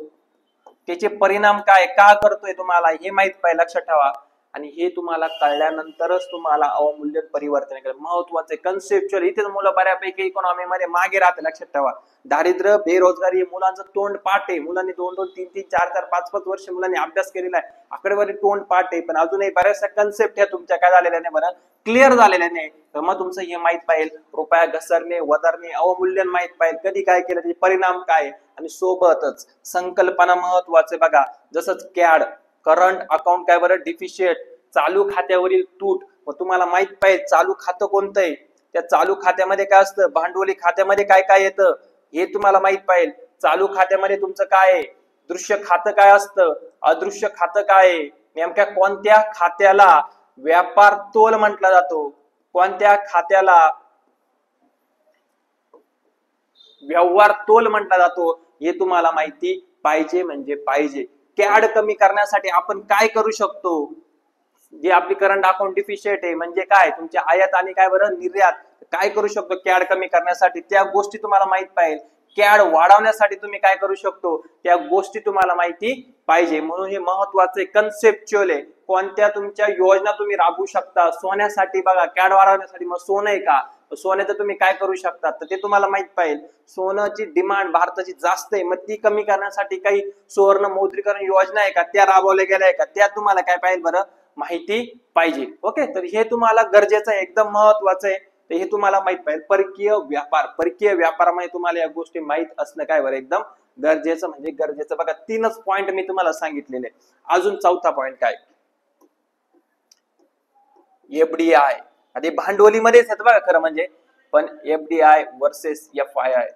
Speaker 1: त्याचे परिणाम काय, का करतोय तुम्हाला हे माहित पाहिजे, लक्षात ठेवा. आणि हे तुम्हाला कळल्यानंतरच तुम्हाला अवमूल्यन परिवर्तन केलं. महत्वाचे कन्सेप्च्युअल. इथेच मुलं बऱ्यापैकी इकॉनॉमी मध्ये मागे राहते, लक्षात ठेवा. दारिद्र्य, बेरोजगारी, मुलांचं तोंड पाठ आहे. मुलांनी 2-2, 3-3, 4-4, 5-5 वर्ष मुलांनी अभ्यास केलेला आहे. आकडेवारी तोंड पाठ आहे, पण अजूनही बऱ्याचशा कन्सेप्ट ह्या तुमच्या काय झालेल्या नाही बरं, क्लिअर झालेल्या नाही. तर मग तुमचं हे माहित पाहिजे, रुपया घसरणे, वधारणे, अवमूल्यन माहित पाहिजे, कधी काय केलं, त्याचे परिणाम काय. आणि सोबतच संकल्पना महत्वाचे बघा, जसंच कॅड, करंट अकाउंट काय बरं, डिफिशिट, चालू खात्यावरील तूट. मग तुम्हाला माहित पाहिजे चालू खातं कोणतं आहे, त्या चालू खात्यामध्ये काय असतं, भांडवली खात्यामध्ये काय काय येतं हे तुम्हाला माहित पाहिजे. चालू खात्यामध्ये तुमचं काय आहे, दृश्य खातं काय असतं, अदृश्य खातं काय आहे, नेमक्या कोणत्या खात्याला व्यापार तोल म्हटला जातो, कोणत्या खात्याला व्यवहार तोल म्हटला जातो, हे तुम्हाला माहिती पाहिजे म्हणजे पाहिजे. कॅड कमी करण्यासाठी आपण काय करू शकतो, जे आपली करंट अकाउंट डिफिशिट आहे म्हणजे काय, तुमच्या आयात आणि काय बरं निर्यात, काय करू शकतो कॅड कमी करण्यासाठी, त्या गोष्टी तुम्हाला माहित पाहिजे. कॅड वाढवण्यासाठी तुम्ही काय करू शकतो, त्या गोष्टी तुम्हाला माहिती पाहिजे. म्हणून हे महत्वाचे कन्सेप्च्युअल आहे. कोणत्या तुमच्या योजना तुम्ही राबवू शकता सोन्यासाठी, बघा कॅड वाढवण्यासाठी. मग सोनं आहे का, सोन्याचं तुम्ही काय करू शकता, तर ते तुम्हाला माहित पाहिजे. सोन्याची डिमांड भारताची जास्त आहे, मग ती कमी करण्यासाठी काही सुवर्ण मौद्रीकरण योजना आहे का, त्या राबवल्या गेल्या आहे का, त्या तुम्हाला काय पाहिजे बरं, माहिती पाहिजे. ओके, तर हे तुम्हाला गरजेचं आहे, एकदम महत्वाचं आहे. तर हे तुम्हाला माहित पाहिजे. परकीय व्यापार, परकीय व्यापारामध्ये तुम्हाला या गोष्टी माहित असणं काय बरं एकदम गरजेचं म्हणजे गरजेचं. बघा 3च पॉइंट मी तुम्हाला सांगितलेले. अजून चौथा पॉइंट काय, एफडीआय. आधी भांडवलीमध्येच येतं बघा खरं म्हणजे, पण FDI versus FII,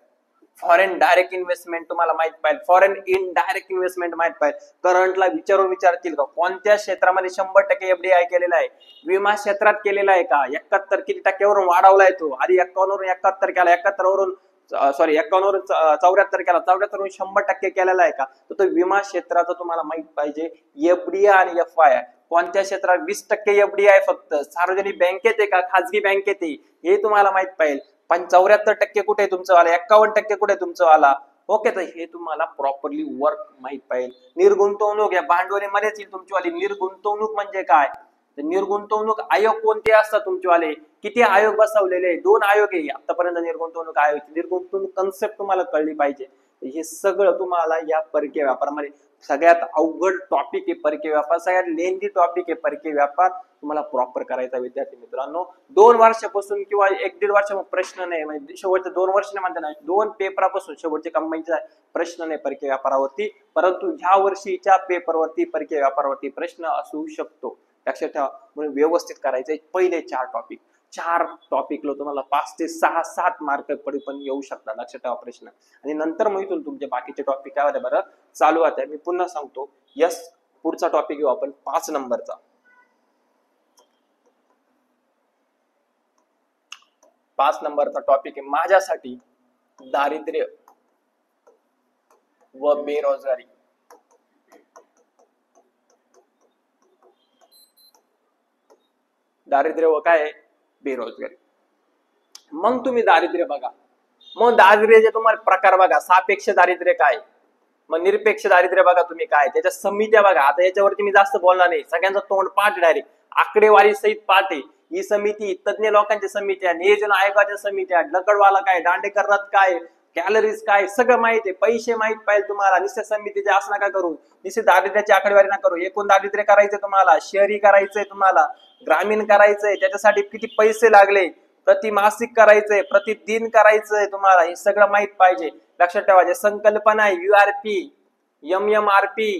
Speaker 1: foreign direct investment तुम्हाला माहित पाहिजे, फॉरेन इनडायरेक्ट इन्व्हेस्टमेंट माहित पाहिजे. करंटला विचारतील का कोणत्या क्षेत्रामध्ये 100% एफडीआय केलेला आहे, विमा क्षेत्रात केलेला आहे का, 71 किती टक्क्यावरून वाढवलाय तो, आधी 51 वरून 71 केला, 71 वरून 51 वरून 74 केला, 74 वरून 100% केलेला आहे का, तर तो विमा क्षेत्राचा तुम्हाला माहित पाहिजे. एफडीआय आणि एफआयआय कोणत्या क्षेत्रात 20% एफडीआय फक्त, सार्वजनिक बँकेत आहे का खाजगी बँकेत आहे हे तुम्हाला माहित पाहिजे. पण 74% कुठे तुमचं आला, 51% कुठे तुमचं आला. ओके, तर हे तुम्हाला प्रॉपरली वर्क माहित पाहिजे. निर्गुंतवणूक या भांडवलीमध्येच येईल तुमचीवाली. निर्गुंतवणूक म्हणजे काय, निर्गुंतवणूक आयोग कोणते असतात तुमचेवाले, किती आयोग बसवलेले, 2 आयोग आहे आतापर्यंत निर्गुंतवणूक आयोग. निर्गुंतवणूक कन्सेप्ट तुम्हाला कळली पाहिजे. हे सगळं तुम्हाला या परकीय व्यापारामध्ये सगळ्यात अवघड टॉपिक आहे परकीय व्यापार, सगळ्यात लेंदी टॉपिक आहे परकीय व्यापार, तुम्हाला प्रॉपर करायचा विद्यार्थी मित्रांनो. 2 वर्षापासून किंवा 1-1.5 वर्ष प्रश्न नाही, म्हणजे शेवटचे 2 वर्ष नाही म्हणता, 2 पेपरापासून शेवटचे कंबाईनचा प्रश्न नाही परकीय व्यापारावरती, परंतु ह्या वर्षीच्या पेपरवरती परकीय व्यापारावरती प्रश्न असू शकतो, लक्षात ठेवा. म्हणून व्यवस्थित करायचे. पहिले 4 टॉपिकला तुम्हाला 5 ते 6-7 मार्क पण येऊ शकतात, लक्षात ठेवा प्रश्न. आणि नंतर मग इथून तुमचे बाकीचे टॉपिक काय होते बरं चालू होते. मी पुन्हा सांगतो. यस, पुढचा टॉपिक घेऊ आपण 5 नंबरचा. 5 नंबरचा टॉपिक आहे माझ्यासाठी दारिद्र्य व बेरोजगारी. दारिद्र्य व काय, बेरोजगारी. मग तुम्ही दारिद्र्य बघा. मग दारिद्र्याचे तुम्हाला प्रकार बघा. सापेक्ष दारिद्र्य काय, मग निरपेक्ष दारिद्र्य बघा तुम्ही काय, त्याच्या समित्या बघा. आता याच्यावरती मी जास्त बोलणार नाही, सगळ्यांचा तोंड पाठ डायरेक्ट आकडेवारी सहित पाठ आहे. ही समिती तज्ञ लोकांची समिती आहे, नियोजन आयोगाच्या समित्या, लकडवाला काय, दांडेकर रथ काय, कॅलरीज काय, सगळं माहिती आहे. पैसे माहित पाहिजे तुम्हाला. निश्चित समितीचे असं नका करू, निश्चित दारिद्र्याची आकडेवारी नका करू. एकूण दारिद्र्य करायचंय तुम्हाला, शहरी करायचंय तुम्हाला, ग्रामीण करायचंय, त्याच्यासाठी किती पैसे लागले, प्रति मासिक करायचंय, प्रतिदिन करायचंय तुम्हाला, हे सगळं माहित पाहिजे. लक्षात ठेवा. जे संकल्पना आहे URP, MMRP,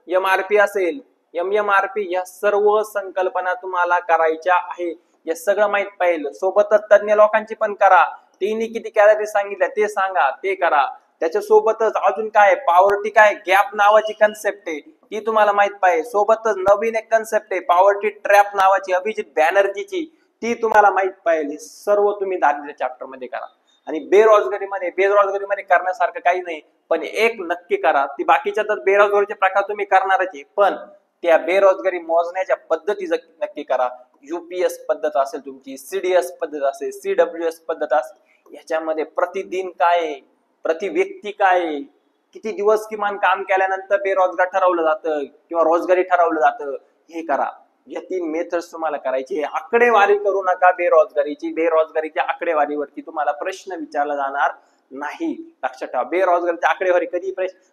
Speaker 1: MRP असेल, MMRP, या सर्व संकल्पना तुम्हाला करायच्या आहे. हे सगळं माहित पाहिजे. सोबतच तज्ञ लोकांची पण करा. त्यांनी किती कॅलरी सांगितल्या ते सांगा, ते करा. त्याच्यासोबतच अजून काय पॉवर्टी काय गॅप नावाची कन्सेप्ट आहे ती तुम्हाला माहित पाहिजे. सोबतच नवीन एक कन्सेप्ट आहे पॉवर्टी ट्रॅप नावाची अभिजित बॅनर्जीची, ती तुम्हाला माहित पाहिजे. सर्व तुम्ही दारिद्र्य चॅप्टर मध्ये करा. आणि बेरोजगारीमध्ये करण्यासारखं काही नाही, पण एक नक्की करा ती बाकीच्या तर बेरोजगारीचे प्रकार तुम्ही करणारच आहे, पण त्या बेरोजगारी मोजण्याच्या पद्धती नक्की करा. युपीएस पद्धत असेल तुमची, सीडीएस पद्धत असेल, सीडब्ल्यूएस पद्धत असेल, याच्यामध्ये प्रतिदिन काय, प्रति व्यक्ती काय, किती दिवस किमान काम केल्यानंतर बेरोजगार ठरवलं जातं किंवा रोजगारी ठरवलं जातं, हे करा. या 3 मेथड्स तुम्हाला करायची. आकडेवारी करू नका बेरोजगारीच्या आकडेवारीवरती तुम्हाला प्रश्न विचारला जाणार नाही, लक्षात ठेवा. बेरोजगारीच्या आकडेवारी कधी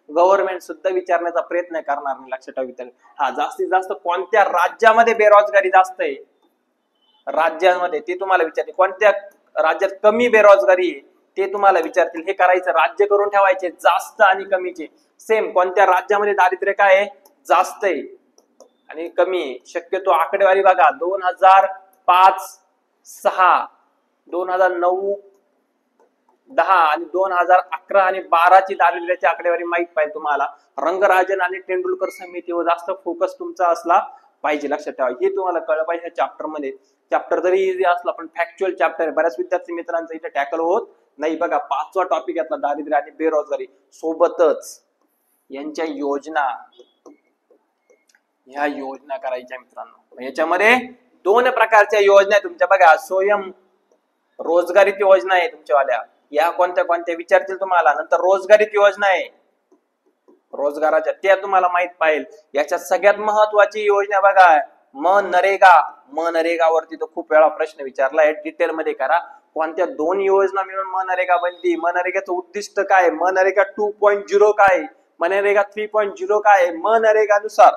Speaker 1: गव्हर्नमेंट सुद्धा विचारण्याचा प्रयत्न करणार नाही, लक्षात ठेवा. हा जास्तीत जास्त कोणत्या राज्यामध्ये बेरोजगारी जास्त आहे राज्यांमध्ये ते तुम्हाला विचारते, कोणत्या राज्यात कमी बेरोजगारी आहे ते तुम्हाला विचारतील. हे करायचं, राज्य करून ठेवायचे जास्त आणि कमीचे. सेम कोणत्या राज्यामध्ये दारिद्र्य काय आहे, जास्त आहे आणि कमी आहे. शक्यतो आकडेवारी बघा 2005, 6, 2009, 10 आणि 2011 आणि 12 ची दारिद्र्याची आकडेवारी माहित पाहिजे तुम्हाला. रंगराजन आणि तेंडुलकर समितीवर जास्त फोकस तुमचा असला पाहिजे, लक्षात ठेवा. हे तुम्हाला कळलं पाहिजे. ह्या चॅप्टर मध्ये, चॅप्टर जरी इझी असला पण फॅक्च्युअल चॅप्टर आहे, बऱ्याच विद्यार्थी मित्रांचा इथे टॅकल होत नाही. बघा 5वा टॉपिक यातला दारिद्र्य आणि बेरोजगारी, सोबतच यांच्या योजना, ह्या योजना करायच्या मित्रांनो. याच्यामध्ये 2 प्रकारच्या योजना आहे तुमच्या. बघा स्वयं रोजगारीत योजना आहे तुमच्यावाल्या, या कोणत्या कोणत्या विचारतील तुम्हाला. नंतर रोजगारीत योजना आहे रोजगाराच्या, त्या तुम्हाला माहित पाहिजे. याच्यात सगळ्यात महत्वाची योजना बघा मनरेगा वरती तो खूप वेळा प्रश्न विचारलाय, डिटेल मध्ये करा. कोणत्या 2 योजना मिळून मनरेगा बनली, मनरेगाचं उद्दिष्ट काय, मनरेगा 2.0 काय, मनरेगा 3.0 काय, मनरेगानुसार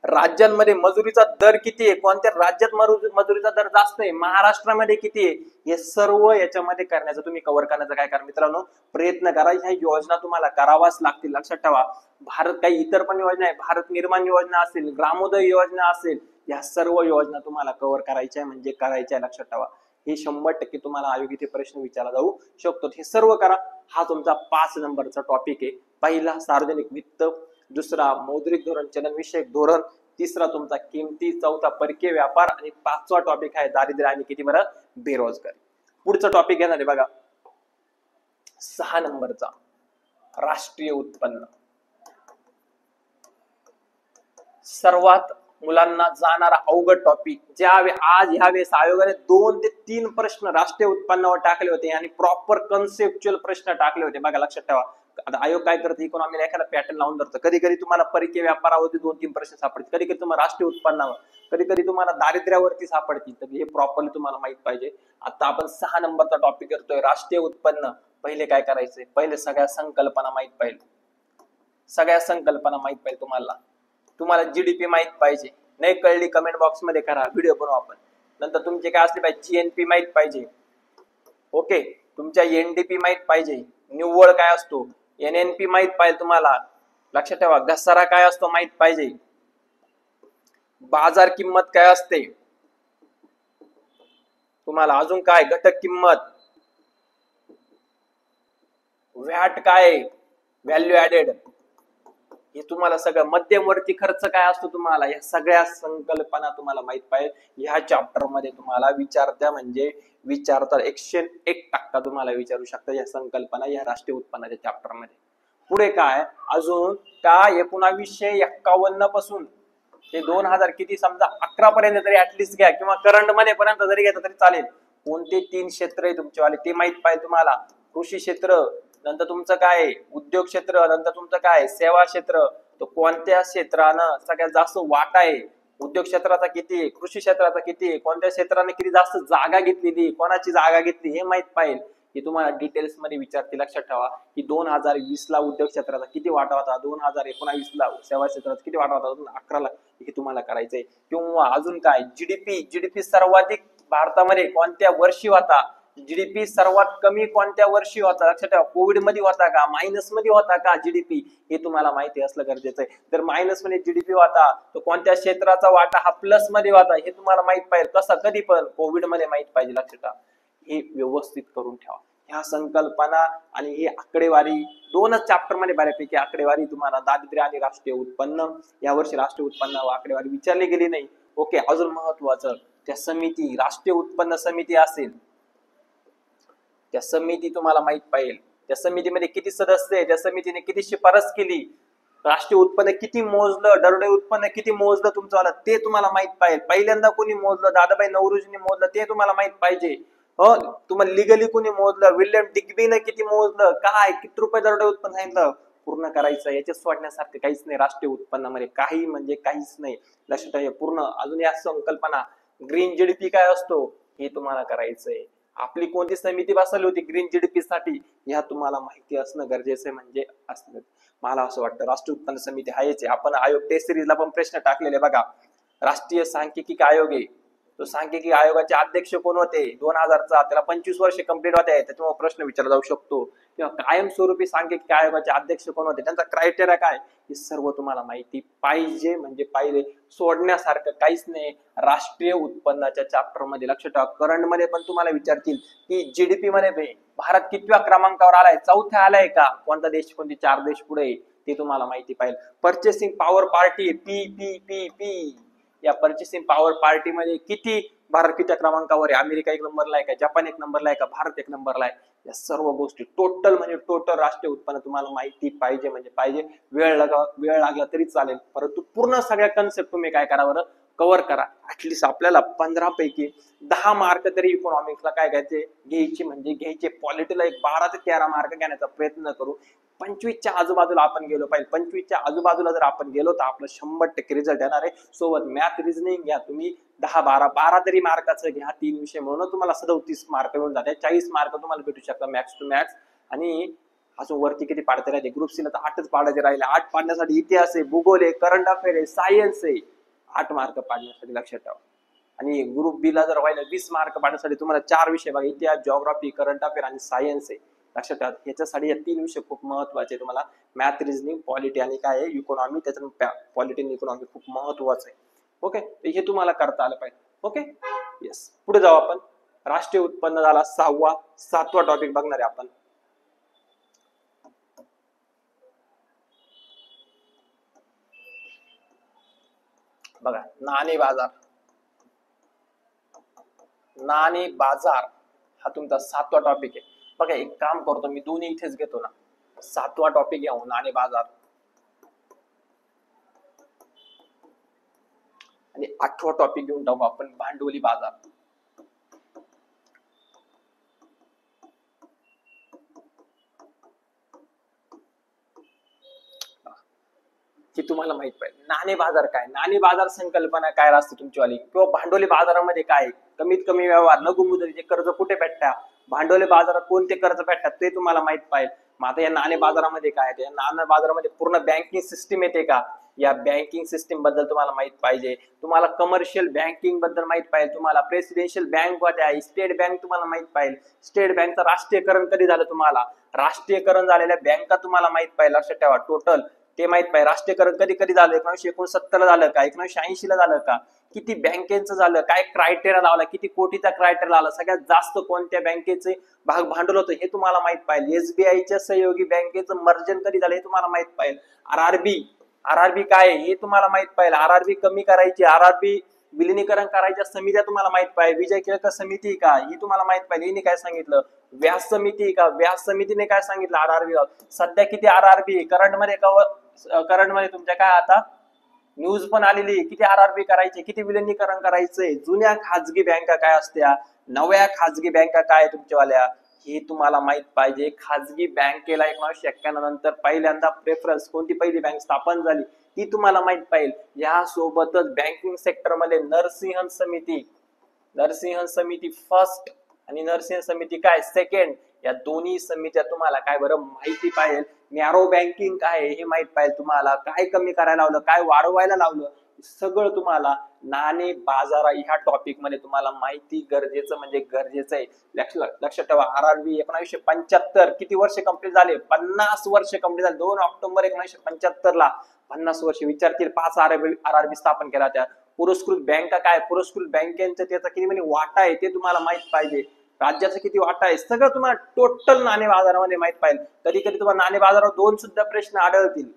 Speaker 1: राज्यांमध्ये मजुरीचा दर किती आहे, कोणत्या राज्यात मजुरीचा दर जास्त आहे, महाराष्ट्रामध्ये किती आहे, हे सर्व याच्यामध्ये करण्याचं तुम्ही कव्हर करण्याचा काय करा मित्रांनो प्रयत्न करा. ह्या योजना तुम्हाला करावाच लागतील, लक्षात ठेवा. भारत काही इतर पण योजना आहे, भारत निर्माण योजना असेल, ग्रामोदय योजना असेल, या सर्व योजना तुम्हाला कव्हर करायच्या आहे, म्हणजे करायच्या आहे, लक्षात ठेवा. हे 100% तुम्हाला आयोग इथे प्रश्न विचारला जाऊ शकतो. हे सर्व करा. हा तुमचा 5 नंबरचा टॉपिक आहे. पहिला सार्वजनिक वित्त, दुसरा मौद्रिक धोरण चलन विषयक धोरण, तिसरा तुमचा किमती, चौथा परकीय व्यापार आणि 5वा टॉपिक आहे दारिद्र्य आणि किती बरं बेरोजगारी. पुढचा टॉपिक घेणार आहे बघा 6 नंबरचा राष्ट्रीय उत्पन्न. सर्वात मुलांना जाणारा अवघड टॉपिक. आज ह्या वेळेस आयोगाने 2 ते 3 प्रश्न राष्ट्रीय उत्पन्नावर टाकले होते आणि प्रॉपर कन्सेप्च्युअल प्रश्न टाकले होते. बघा लक्षात ठेवा. आता आयोग काय करते, इकॉनॉमीला एखादा पॅटर्न लावून धरतं. कधी कधी तुम्हाला परकीय व्यापारावरती 2-3 प्रश्न सापडतील, कधी कधी तुम्हाला राष्ट्रीय उत्पन्नावर, कधी कधी तुम्हाला दारिद्र्यावरती सापडतील. तर हे प्रॉपरली तुम्हाला माहित पाहिजे. आता आपण 6 नंबरचा टॉपिक करतोय राष्ट्रीय उत्पन्न. पहिले काय करायचंय, पहिले सगळ्या संकल्पना माहित पाहिजे. तुम्हाला जीडीपी माहित पाहिजे. नाही कळली कमेंट बॉक्स मध्ये करा, व्हिडिओ बनवू आपण. नंतर तुमचे काय असले पाहिजे, जीएनपी माहित पाहिजे. ओके, तुमच्या एनडीपी माहित पाहिजे, निव्वळ काय असतो, एनएनपी माहित पाहिजे तुम्हाला, लक्षात ठेवा. घसारा काय असतो माहित पाहिजे, बाजार किंमत काय असते तुम्हाला, अजून काय घटक किंमत, व्हॅट काय, व्हॅल्यू ऍडेड, हे तुम्हाला सगळं, मध्यमवर्ती खर्च काय असतो तुम्हाला, या सगळ्या संकल्पना तुम्हाला माहित पाहिजे. ह्या चॅप्टर मध्ये तुम्हाला विचारता, म्हणजे विचारतात 101% तुम्हाला विचारू शकता या संकल्पना या राष्ट्रीय उत्पन्नाच्या चॅप्टर मध्ये. पुढे काय अजून का 1951 पासून ते 2000 किती समजा 11 पर्यंत तरी ऍटलिस्ट घ्या, किंवा करंट मध्ये पर्यंत जरी घेतलं तरी चालेल. कोणते 3 क्षेत्र आहे तुमच्यावाले ते माहित पाहिजे तुम्हाला. कृषी क्षेत्र, नंतर तुमचं काय उद्योग क्षेत्र, नंतर तुमचं काय सेवा क्षेत्र. तर कोणत्या क्षेत्रानं सगळ्यात जास्त वाटा आहे, उद्योग क्षेत्राचा किती आहे, कृषी क्षेत्राचा किती आहे, कोणत्या क्षेत्राने किती जास्त जागा घेतलेली, कोणाची जागा घेतली, हे माहित पाहिजे. हे तुम्हाला डिटेल्स मध्ये विचारते. लक्षात ठेवा की 2020 ला उद्योग क्षेत्राचा किती वाटा होता, 2019 ला सेवा क्षेत्राचा किती वाटा होता, 2011 ला, हे तुम्हाला करायचंय. किंवा अजून काय जीडीपी सर्वाधिक भारतामध्ये कोणत्या वर्षी होता, जीडीपी सर्वात कमी कोणत्या वर्षी होता, लक्षात ठेवा. कोविड मध्ये होता का, मायनस मध्ये होता का जीडीपी, हे तुम्हाला माहिती असलं गरजेचं आहे. जर मायनस मध्ये जीडीपी होता तर कोणत्या क्षेत्राचा वाटा हा प्लस मध्ये होता, हे तुम्हाला माहित पाहिजे. कसं, कधी पण कोविड मध्ये माहित पाहिजे, लक्षात ठेवा. हे व्यवस्थित करून ठेवा. ह्या संकल्पना आणि ही आकडेवारी दोनच चॅप्टर मध्ये बऱ्यापैकी आकडेवारी तुम्हाला दारिद्र्य आणि राष्ट्रीय उत्पन्न, यावर्षी राष्ट्रीय उत्पन्न व आकडेवारी विचारली गेली नाही. ओके, अजून महत्वाचं, त्या समिती, राष्ट्रीय उत्पन्न समिती असेल, त्या समिती तुम्हाला माहित पाहिजे त्या समितीमध्ये किती सदस्य आहे, त्या समितीने किती शिफारस केली, राष्ट्रीय उत्पन्न किती मोजलं, दरडोई उत्पन्न किती मोजलं तुमचं आलं ते तुम्हाला माहित पाहिजे. पहिल्यांदा कोणी मोजलं, दादाभाई नौरोजींनी मोजलं ते तुम्हाला माहित पाहिजे. तुम्हाला लिगली कोणी मोजलं, विल्यम डिग्बीने किती मोजलं, काय किती रुपये दरडोई उत्पन्न सांगितलं, पूर्ण करायचं. याच्यात सोडण्यासारखं काहीच नाही राष्ट्रीय उत्पन्नामध्ये, काही म्हणजे काहीच नाही. लक्षात ठेवा पूर्ण. अजून या संकल्पना ग्रीन जीडीपी काय असतो हे तुम्हाला करायचंय. आपली कोणती समिती बसवली होती ग्रीन जीडीपी साठी, ह्या तुम्हाला माहिती असणं गरजेचं आहे. म्हणजे असणं मला असं वाटतं राष्ट्रीय उत्पन्न समिती आहेच. आपण आयोग टेस्ट सिरीजला पण प्रश्न टाकलेले बघा. राष्ट्रीय सांख्यिकी आयोग आहे, तो सांख्यिकी आयोगाचे अध्यक्ष कोण होते 2000चा, त्याला 25 वर्ष कंप्लीट होते, त्याच्यामुळे प्रश्न विचारला जाऊ शकतो. किंवा कायमस्वरूपी सांख्यिकी आयोगाचे अध्यक्ष कोण होते, त्यांचा क्रायटेरिया काय, हे सर्व तुम्हाला माहिती पाहिजे. म्हणजे पाहिजे, सोडण्यासारखं काहीच नाही. राष्ट्रीय उत्पन्नाच्या चॅप्टर मध्ये लक्षात ठेवा. करंट मध्ये पण तुम्हाला विचारतील की जीडीपी मध्ये भारत कितव्या क्रमांकावर आलाय, चौथ्या आलाय का, कोणता देश, कोणते 4 देश पुढे, ते तुम्हाला माहिती पाहिजे. Purchasing power party P P P P, या पर्चेसिंग पॉवर पार्टी मध्ये किती, भारत किती क्रमांकावर आहे, अमेरिका 1 नंबरला आहे का, जपान 1 नंबरला आहे का, भारत 1 नंबरला आहे. या सर्व गोष्टी टोटल म्हणजे टोटल राष्ट्रीय उत्पन्न तुम्हाला माहिती पाहिजे. म्हणजे पाहिजे, वेळ लागला तरी चालेल, परंतु पूर्ण सगळ्या कन्सेप्ट तुम्ही काय करा बरं, कव्हर करा. ऍटलीस्ट आपल्याला 15 पैकी 10 मार्क तरी इकॉनॉमिक्सला काय घ्यायचे म्हणजे घ्यायचे. पॉलिटीला एक 12 ते 13 मार्क घेण्याचा प्रयत्न करू. 25च्या आजूबाजूला आपण गेलो पाहिजे. 25च्या आजूबाजूला जर आपण गेलो तर आपलं 100% रिझल्ट येणार आहे. सोबत मॅथ रिझनिंग घ्या तुम्ही 10-12 तरी मार्काचं घ्या, 3 विषय म्हणून तुम्हाला 37 मार्क मिळून जाते. 40 मार्क तुम्हाला भेटू शकतात मॅथ्स टू मॅथ्स. आणि अजून वरती किती पाडते राहिले, ग्रुप सी ला तर 8च पाडायचे राहिले. 8 पाडण्यासाठी इतिहास आहे, भूगोल आहे, करंट अफेअर आहे, सायन्स आहे. 8 मार्क पाडण्यासाठी लक्षात ठेवा. आणि ग्रुप बी ला जर व्हायला 20 मार्क पाडण्यासाठी तुम्हाला 4 विषय बघा, इतिहास, जिओग्राफी, करंट अफेअर आणि सायन्स आहे. लक्षात ठेवा. याच्यासाठी या 3 विषय खूप महत्वाचे. तुम्हाला मॅथ, रिझनिंग, पॉलिटी आणि काय आहे इकॉनॉमी, त्याच्यानंतर पॉलिटी आणि इकॉनॉमी खूप महत्वाचं आहे. ओके, हे तुम्हाला करता आलं पाहिजे. Okay, yes. पुढे जाऊ आपण. राष्ट्रीय उत्पन्न झाला 6वा. 7वा टॉपिक बघणार आहे आपण. बघा, नाणे बाजार. नाणे बाजार हा तुमचा 7वा टॉपिक आहे. बघा, एक काम करतो मी, दोन्ही इथेच घेतो ना. 7वा टॉपिक घेऊ नाणे बाजार, आणि 8वा टॉपिक घेऊन टाकू आपण भांडवली बाजार. की तुम्हाला माहित पाहिजे नाणे बाजार काय, नाणे बाजार संकल्पना काय असते तुमचीवाली, किंवा भांडवली बाजारामध्ये काय, कमीत कमी व्यवहार, लघु मुदतीचे कर्ज कुठे भेटतात, भांडवली बाजारात कोणते कर्ज भेटतात ते तुम्हाला माहित पाहिजे. मग आता या नाणे बाजारामध्ये काय आहे, नाणे बाजारामध्ये पूर्ण बँकिंग सिस्टीम येते का, या बँकिंग सिस्टीम बद्दल तुम्हाला माहित पाहिजे. तुम्हाला कमर्शियल बँकिंग बद्दल माहित पाहिजे. तुम्हाला प्रेसिडेन्शियल बँक कोणत्या आहे, स्टेट बँक तुम्हाला माहित पाहिजे. स्टेट बँकचं राष्ट्रीयकरण कधी झालं, तुम्हाला राष्ट्रीयकरण झालेल्या बँका तुम्हाला माहित पाहिजे. लक्षात ठेवा, टोटल ते माहित पाहिजे. राष्ट्रीयकरण कधी कधी झालं, 1969 ला झालं का, 1980 ला झालं का, किती बँकेचं झालं, काय क्रायटेरिया लावला, किती कोटीचा क्रायटेरिया लावला, सगळ्यात जास्त कोणत्या बँकेचे भाग भांडवल होतं हे तुम्हाला माहित पाहिजे. एसबीआयच्या सहयोगी बँकेचं मर्जन कधी झालं हे तुम्हाला माहित पाहिजे. आरआरबी काय हे तुम्हाला माहित पाहिजे. आरआरबी कमी करायची, आरआरबी विलिनीकरण करायच्या समित्या तुम्हाला माहित पाहिजे. विजय केळकर समिती का ही तुम्हाला माहित पाहिजे. हिने काय सांगितलं, व्यास समिती का, व्यास समितीने काय सांगितलं, आरआरबी सध्या किती आरआरबी करंट मध्ये तुमच्या काय आता न्यूज पण आलेली, किती आरआरबी करायचे, किती विलिनीकरण करायचंय, जुन्या खाजगी बँका काय असत्या, नव्या खाजगी बँका काय तुमच्यावाल्या, हे तुम्हाला माहित पाहिजे. खाजगी बँकेला 1991 नंतर पहिल्यांदा प्रेफरन्स, कोणती पहिली बँक स्थापन झाली ती तुम्हाला माहित पाहिजे. यासोबतच बँकिंग सेक्टर मध्ये नरसिंहन समिती फर्स्ट आणि नरसिंहन समिती काय सेकंड, या दोन्ही समित्या तुम्हाला काय बरं माहिती पाहिजे. नॅरो बँकिंग काय हे माहित पाहिजे तुम्हाला, काय कमी करायला लावलं, काय वाढवायला लावलं, सगळं तुम्हाला नाणे बाजार ह्या टॉपिक मध्ये तुम्हाला माहिती गरजेचं म्हणजे गरजेचं आहे. लक्षात ठेवा, आरआरबी 1975 किती वर्ष कंप्लीट झाले, 50 वर्ष कंप्लीट झाले. 2 ऑक्टोबर 1975 ला 50 वर्ष. विचारतील 5 आरआरबी स्थापन केला. त्या पुरस्कृत बँका काय, पुरस्कृत बँकेचं त्याचा किती म्हणजे वाटा आहे ते तुम्हाला माहित पाहिजे. राज्याचा किती वाटा आहे, सगळं तुम्हाला टोटल नाणे बाजारामध्ये माहित पाहिजे. कधी कधी तुम्हाला नाणे बाजारावर 2 सुद्धा प्रश्न आढळतील,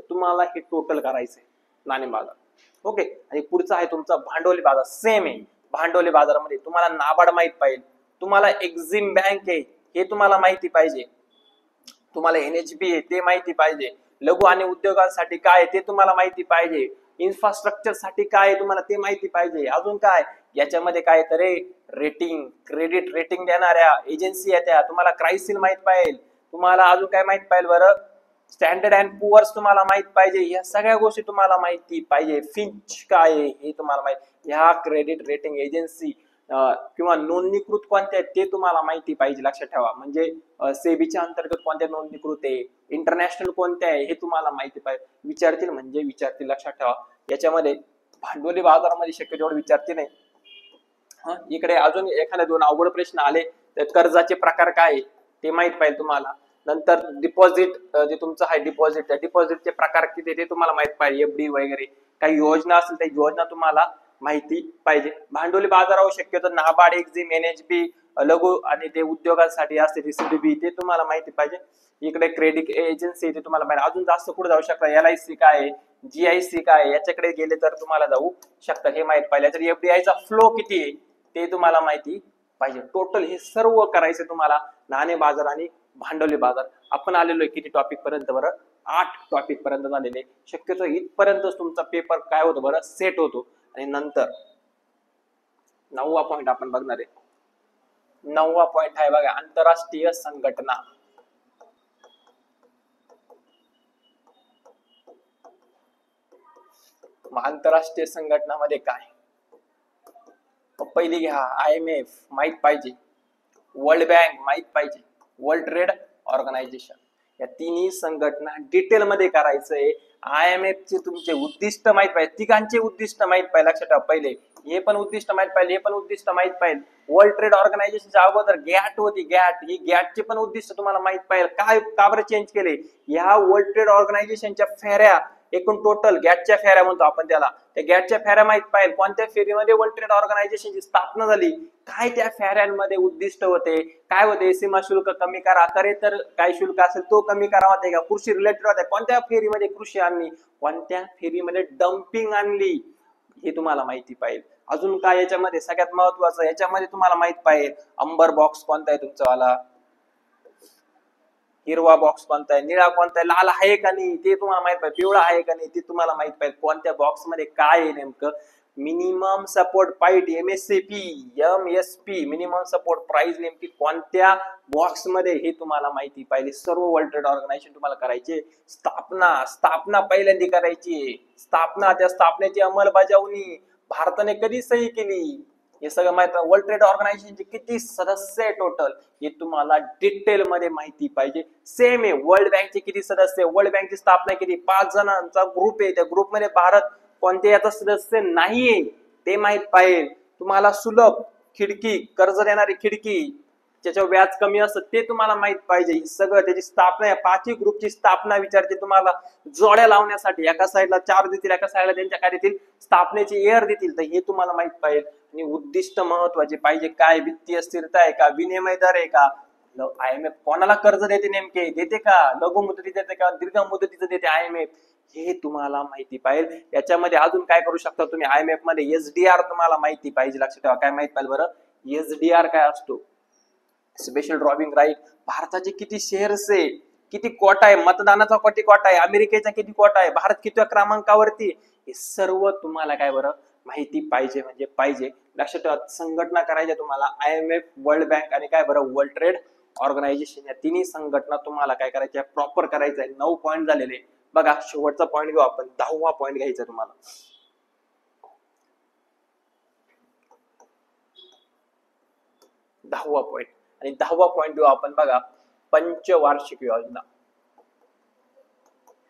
Speaker 1: तुम्हाला हे टोटल करायचंय नाणे बाजार. ओके. आणि पुढचा आहे तुमचा भांडवली बाजार. सेम आहे. भांडवली बाजारामध्ये तुम्हाला नाबार्ड माहित पाहिजे, तुम्हाला एक्झिम बँक आहे हे तुम्हाला माहिती पाहिजे, तुम्हाला NHB आहे ते माहिती पाहिजे, लघु आणि उद्योगांसाठी काय आहे ते तुम्हाला माहिती पाहिजे, इन्फ्रास्ट्रक्चर साठी काय आहे तुम्हाला ते माहिती पाहिजे. अजून काय याच्यामध्ये काय तर रेटिंग, क्रेडिट रेटिंग देणाऱ्या एजन्सी आहेत त्या तुम्हाला, क्रायसिल माहित पाहिजे तुम्हाला, अजून काय माहित पाहिजे बरं, स्टँडर्ड अँड पुअर्स तुम्हाला माहित पाहिजे. या सगळ्या गोष्टी तुम्हाला माहिती पाहिजे. फिंच काय आहे हे तुम्हाला माहिती, ह्या क्रेडिट रेटिंग एजन्सी किंवा नोंदणीकृत कोणत्या आहेत ते तुम्हाला माहिती पाहिजे. लक्षात ठेवा. म्हणजे सेबीच्या अंतर्गत कोणत्या नोंदणीकृत आहे, इंटरनॅशनल कोणत्या आहे हे तुम्हाला माहिती पाहिजे. विचारतील म्हणजे विचारतील. लक्षात ठेवा. याच्यामध्ये भांडवली बाजारामध्ये शक्य जेवढं विचारतील नाही. इकडे अजून एखाद्या 2 अवघड प्रश्न आले तर कर्जाचे प्रकार काय आहे ते माहित पाहिजे तुम्हाला. नंतर डिपॉझिट जे तुमचं आहे डिपॉझिट, त्या डिपॉझिटचे प्रकार किती ते तुम्हाला माहित पाहिजे. FD वगैरे काही योजना असेल त्या योजना तुम्हाला माहिती पाहिजे. भांडवली बाजारावर शक्यतो नाबार्ड, एक्झिम, NHB, लघु आणि ते उद्योगांसाठी असते CDB ते तुम्हाला माहिती पाहिजे. इकडे क्रेडिट एजन्सी ते तुम्हाला माहिती. अजून जास्त पुढे जाऊ शकता. LIC काय आहे, GIC काय आहे याच्याकडे गेले तर तुम्हाला जाऊ शकतात. हे माहित पाहिजे. तर FDI चा फ्लो किती आहे ते तुम्हाला माहिती पाहिजे. टोटल हे सर्व करायचे तुम्हाला नाणे बाजार आणि भांडवली बाजार. आपण आलेलो आहे किती टॉपिक पर्यंत बरं, 8 टॉपिक पर्यंत झालेले. शक्यतो इथपर्यंतच तुमचा पेपर काय होतो बरं, सेट होतो. आणि नंतर 9वा पॉइंट आपण बघणार आहे. 9वा पॉइंट आहे बघा, आंतरराष्ट्रीय संघटना. आंतरराष्ट्रीय संघटनामध्ये काय, पहिली घ्या IMF माहित पाहिजे, वर्ल्ड बँक माहित पाहिजे, वर्ल्ड ट्रेड ऑर्गनायझेशन. या तिन्ही संघटना डिटेल मध्ये करायचंय. IMF चे तुमचे उद्दिष्ट माहित पाहिजे, तिघांचे उद्दिष्ट माहित पाहिजे. लक्षात ठेवा. पहिले हे पण उद्दिष्ट माहित पाहिजे, हे पण उद्दिष्ट माहित पाहिजे. वर्ल्ड ट्रेड ऑर्गनायझेशनच्या अगोदर गॅट होती, गॅट, ही गॅटचे पण उद्दिष्ट तुम्हाला माहित पाहिजे. काय का बरं चेंज केले, ह्या वर्ल्ड ट्रेड ऑर्गनायझेशनच्या फेऱ्या, एकूण टोटल गॅटच्या फेऱ्या म्हणतो आपण त्याला, त्या गॅटच्या फेऱ्या माहित पाहिजे. कोणत्या फेरीमध्ये वर्ल्ड ट्रेड ऑर्गनायझेशनची स्थापना झाली, काय त्या फेऱ्यांमध्ये उद्दिष्ट होते, काय होते, सीमा शुल्क कमी करा, करे तर काय शुल्क असेल तो कमी करा होते का, कृषी रिलेटेड होते, कोणत्या फेरीमध्ये कृषी आणली, कोणत्या फेरीमध्ये डम्पिंग आणली, हे तुम्हाला माहिती पाहिजे. अजून काय याच्यामध्ये सगळ्यात महत्वाचं, याच्यामध्ये तुम्हाला माहित पाहिजे अंबर बॉक्स कोणता आहे तुमचा वाला, हिरवा बॉक्स कोणता आहे, निळा कोणता आहे, लाल आहे का नाही ते तुम्हाला माहित पाहिजे, पिवळा आहे का नाही ते तुम्हाला माहित पाहिजे. कोणत्या बॉक्स मध्ये काय आहे नेमकं, minimum support price MSP minimum support price नेमकी कोणत्या बॉक्स मध्ये हे तुम्हाला माहिती पाहिजे. सर्व वर्ल्ड ट्रेड ऑर्गनायझेशन तुम्हाला करायचे. स्थापना पहिल्यांदा करायची, त्या स्थापनेची अंमलबजावणी भारताने कधी सही केली हे सगळं माहिती. वर्ल्ड ट्रेड ऑर्गनायझेशनचे किती सदस्य आहे टोटल हे तुम्हाला डिटेल मध्ये माहिती पाहिजे. सेम आहे वर्ल्ड बँकचे किती सदस्य, वर्ल्ड बँकची स्थापना किती, 5 जणांचा ग्रुप आहे, त्या ग्रुपमध्ये भारत कोणत्या याचा सदस्य नाहीये ते माहित पाहिजे. तुम्हाला सुलभ खिडकी, कर्ज देणारी खिडकी, ज्याच्यावर व्याज कमी असतं ते तुम्हाला माहित पाहिजे. सगळं त्याची स्थापना, 5 ग्रुपची स्थापना विचारते तुम्हाला, जोड्या लावण्यासाठी एका साईडला 4 देतील, एका साईडला त्यांच्या काय देतील, स्थापनेची एअर देतील, तर हे तुम्हाला माहित पाहिजे. आणि उद्दिष्ट महत्वाचे पाहिजे, काय वित्तीय स्थिरता आहे का, विनिमय दर आहे का, IMF कोणाला कर्ज देते नेमके, देते का, लघु मुदती देते का, दीर्घ मुदतीचं देते IMF, हे तुम्हाला माहिती पाहिजे. याच्यामध्ये अजून काय करू शकता तुम्ही, IMF मध्ये SDR तुम्हाला माहिती पाहिजे. लक्षात ठेवा. काय माहित पाहिजे बरं, SDR काय असतो, स्पेशल ड्रॉविंग राईट. भारताचे किती शेअर्स आहे, किती कोटा आहे, मतदानाचा किती कोटा आहे, अमेरिकेचा किती कोटा आहे, भारत किती क्रमांकावरती, हे सर्व तुम्हाला काय बरं माहिती पाहिजे, म्हणजे पाहिजे. लक्षात ठेवा. संघटना करायच्या तुम्हाला IMF, वर्ल्ड बँक आणि काय बरं वर्ल्ड ट्रेड ऑर्गनायझेशन, या तिन्ही संघटना तुम्हाला काय करायच्या, प्रॉपर करायचं आहे. 9 पॉईंट झालेले. बघा शेवटचा पॉईंट घेऊ आपण, 10वा पॉईंट घ्यायचा तुम्हाला. 10वा पॉईंट, आणि 10वा पॉईंट घेऊ आपण बघा, पंचवार्षिक योजना.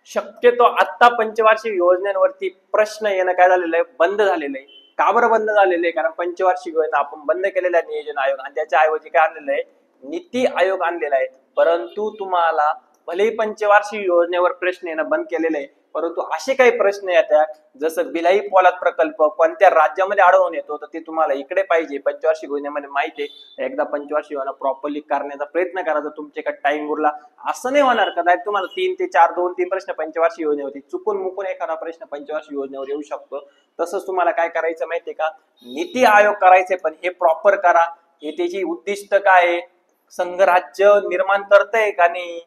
Speaker 1: शक्यतो आता पंचवार्षिक योजनेवरती प्रश्न येणं काय झालेलं आहे, बंद झालेलं आहे. का बरं बंद झालेलं आहे, कारण पंचवार्षिक योजना आपण बंद केलेला आहे नियोजन आयोग, आणि त्याच्या ऐवजी काय आणलेलं आहे, नीती आयोग आणलेला आहे. परंतु तुम्हाला भले पंचवार्षिक योजनेवर प्रश्न येणं बंद केलेलं आहे, परंतु असे काही प्रश्न येतात जसं भिलाई पोलाद प्रकल्प कोणत्या राज्यामध्ये आढळून येतो, तर ते तुम्हाला इकडे पाहिजे पंचवार्षिक योजनेमध्ये माहिती आहे. एकदा पंचवार्षिक योजना प्रॉपरली करण्याचा प्रयत्न करा जर तुमच्याकडे टाइम उरला. असं नाही होणार कदाचित तुम्हाला 3 ते 4 2-3 प्रश्न पंचवार्षिक योजनेवरती चुकून मुकून एखादा प्रश्न पंचवार्षिक योजनेवर येऊ शकतो. तसंच तुम्हाला काय करायचं माहितीये का, नीती आयोग करायचे, पण हे प्रॉपर करा. हे त्याची उद्दिष्ट काय आहे, संघराज्य निर्माण करतंय का नाही,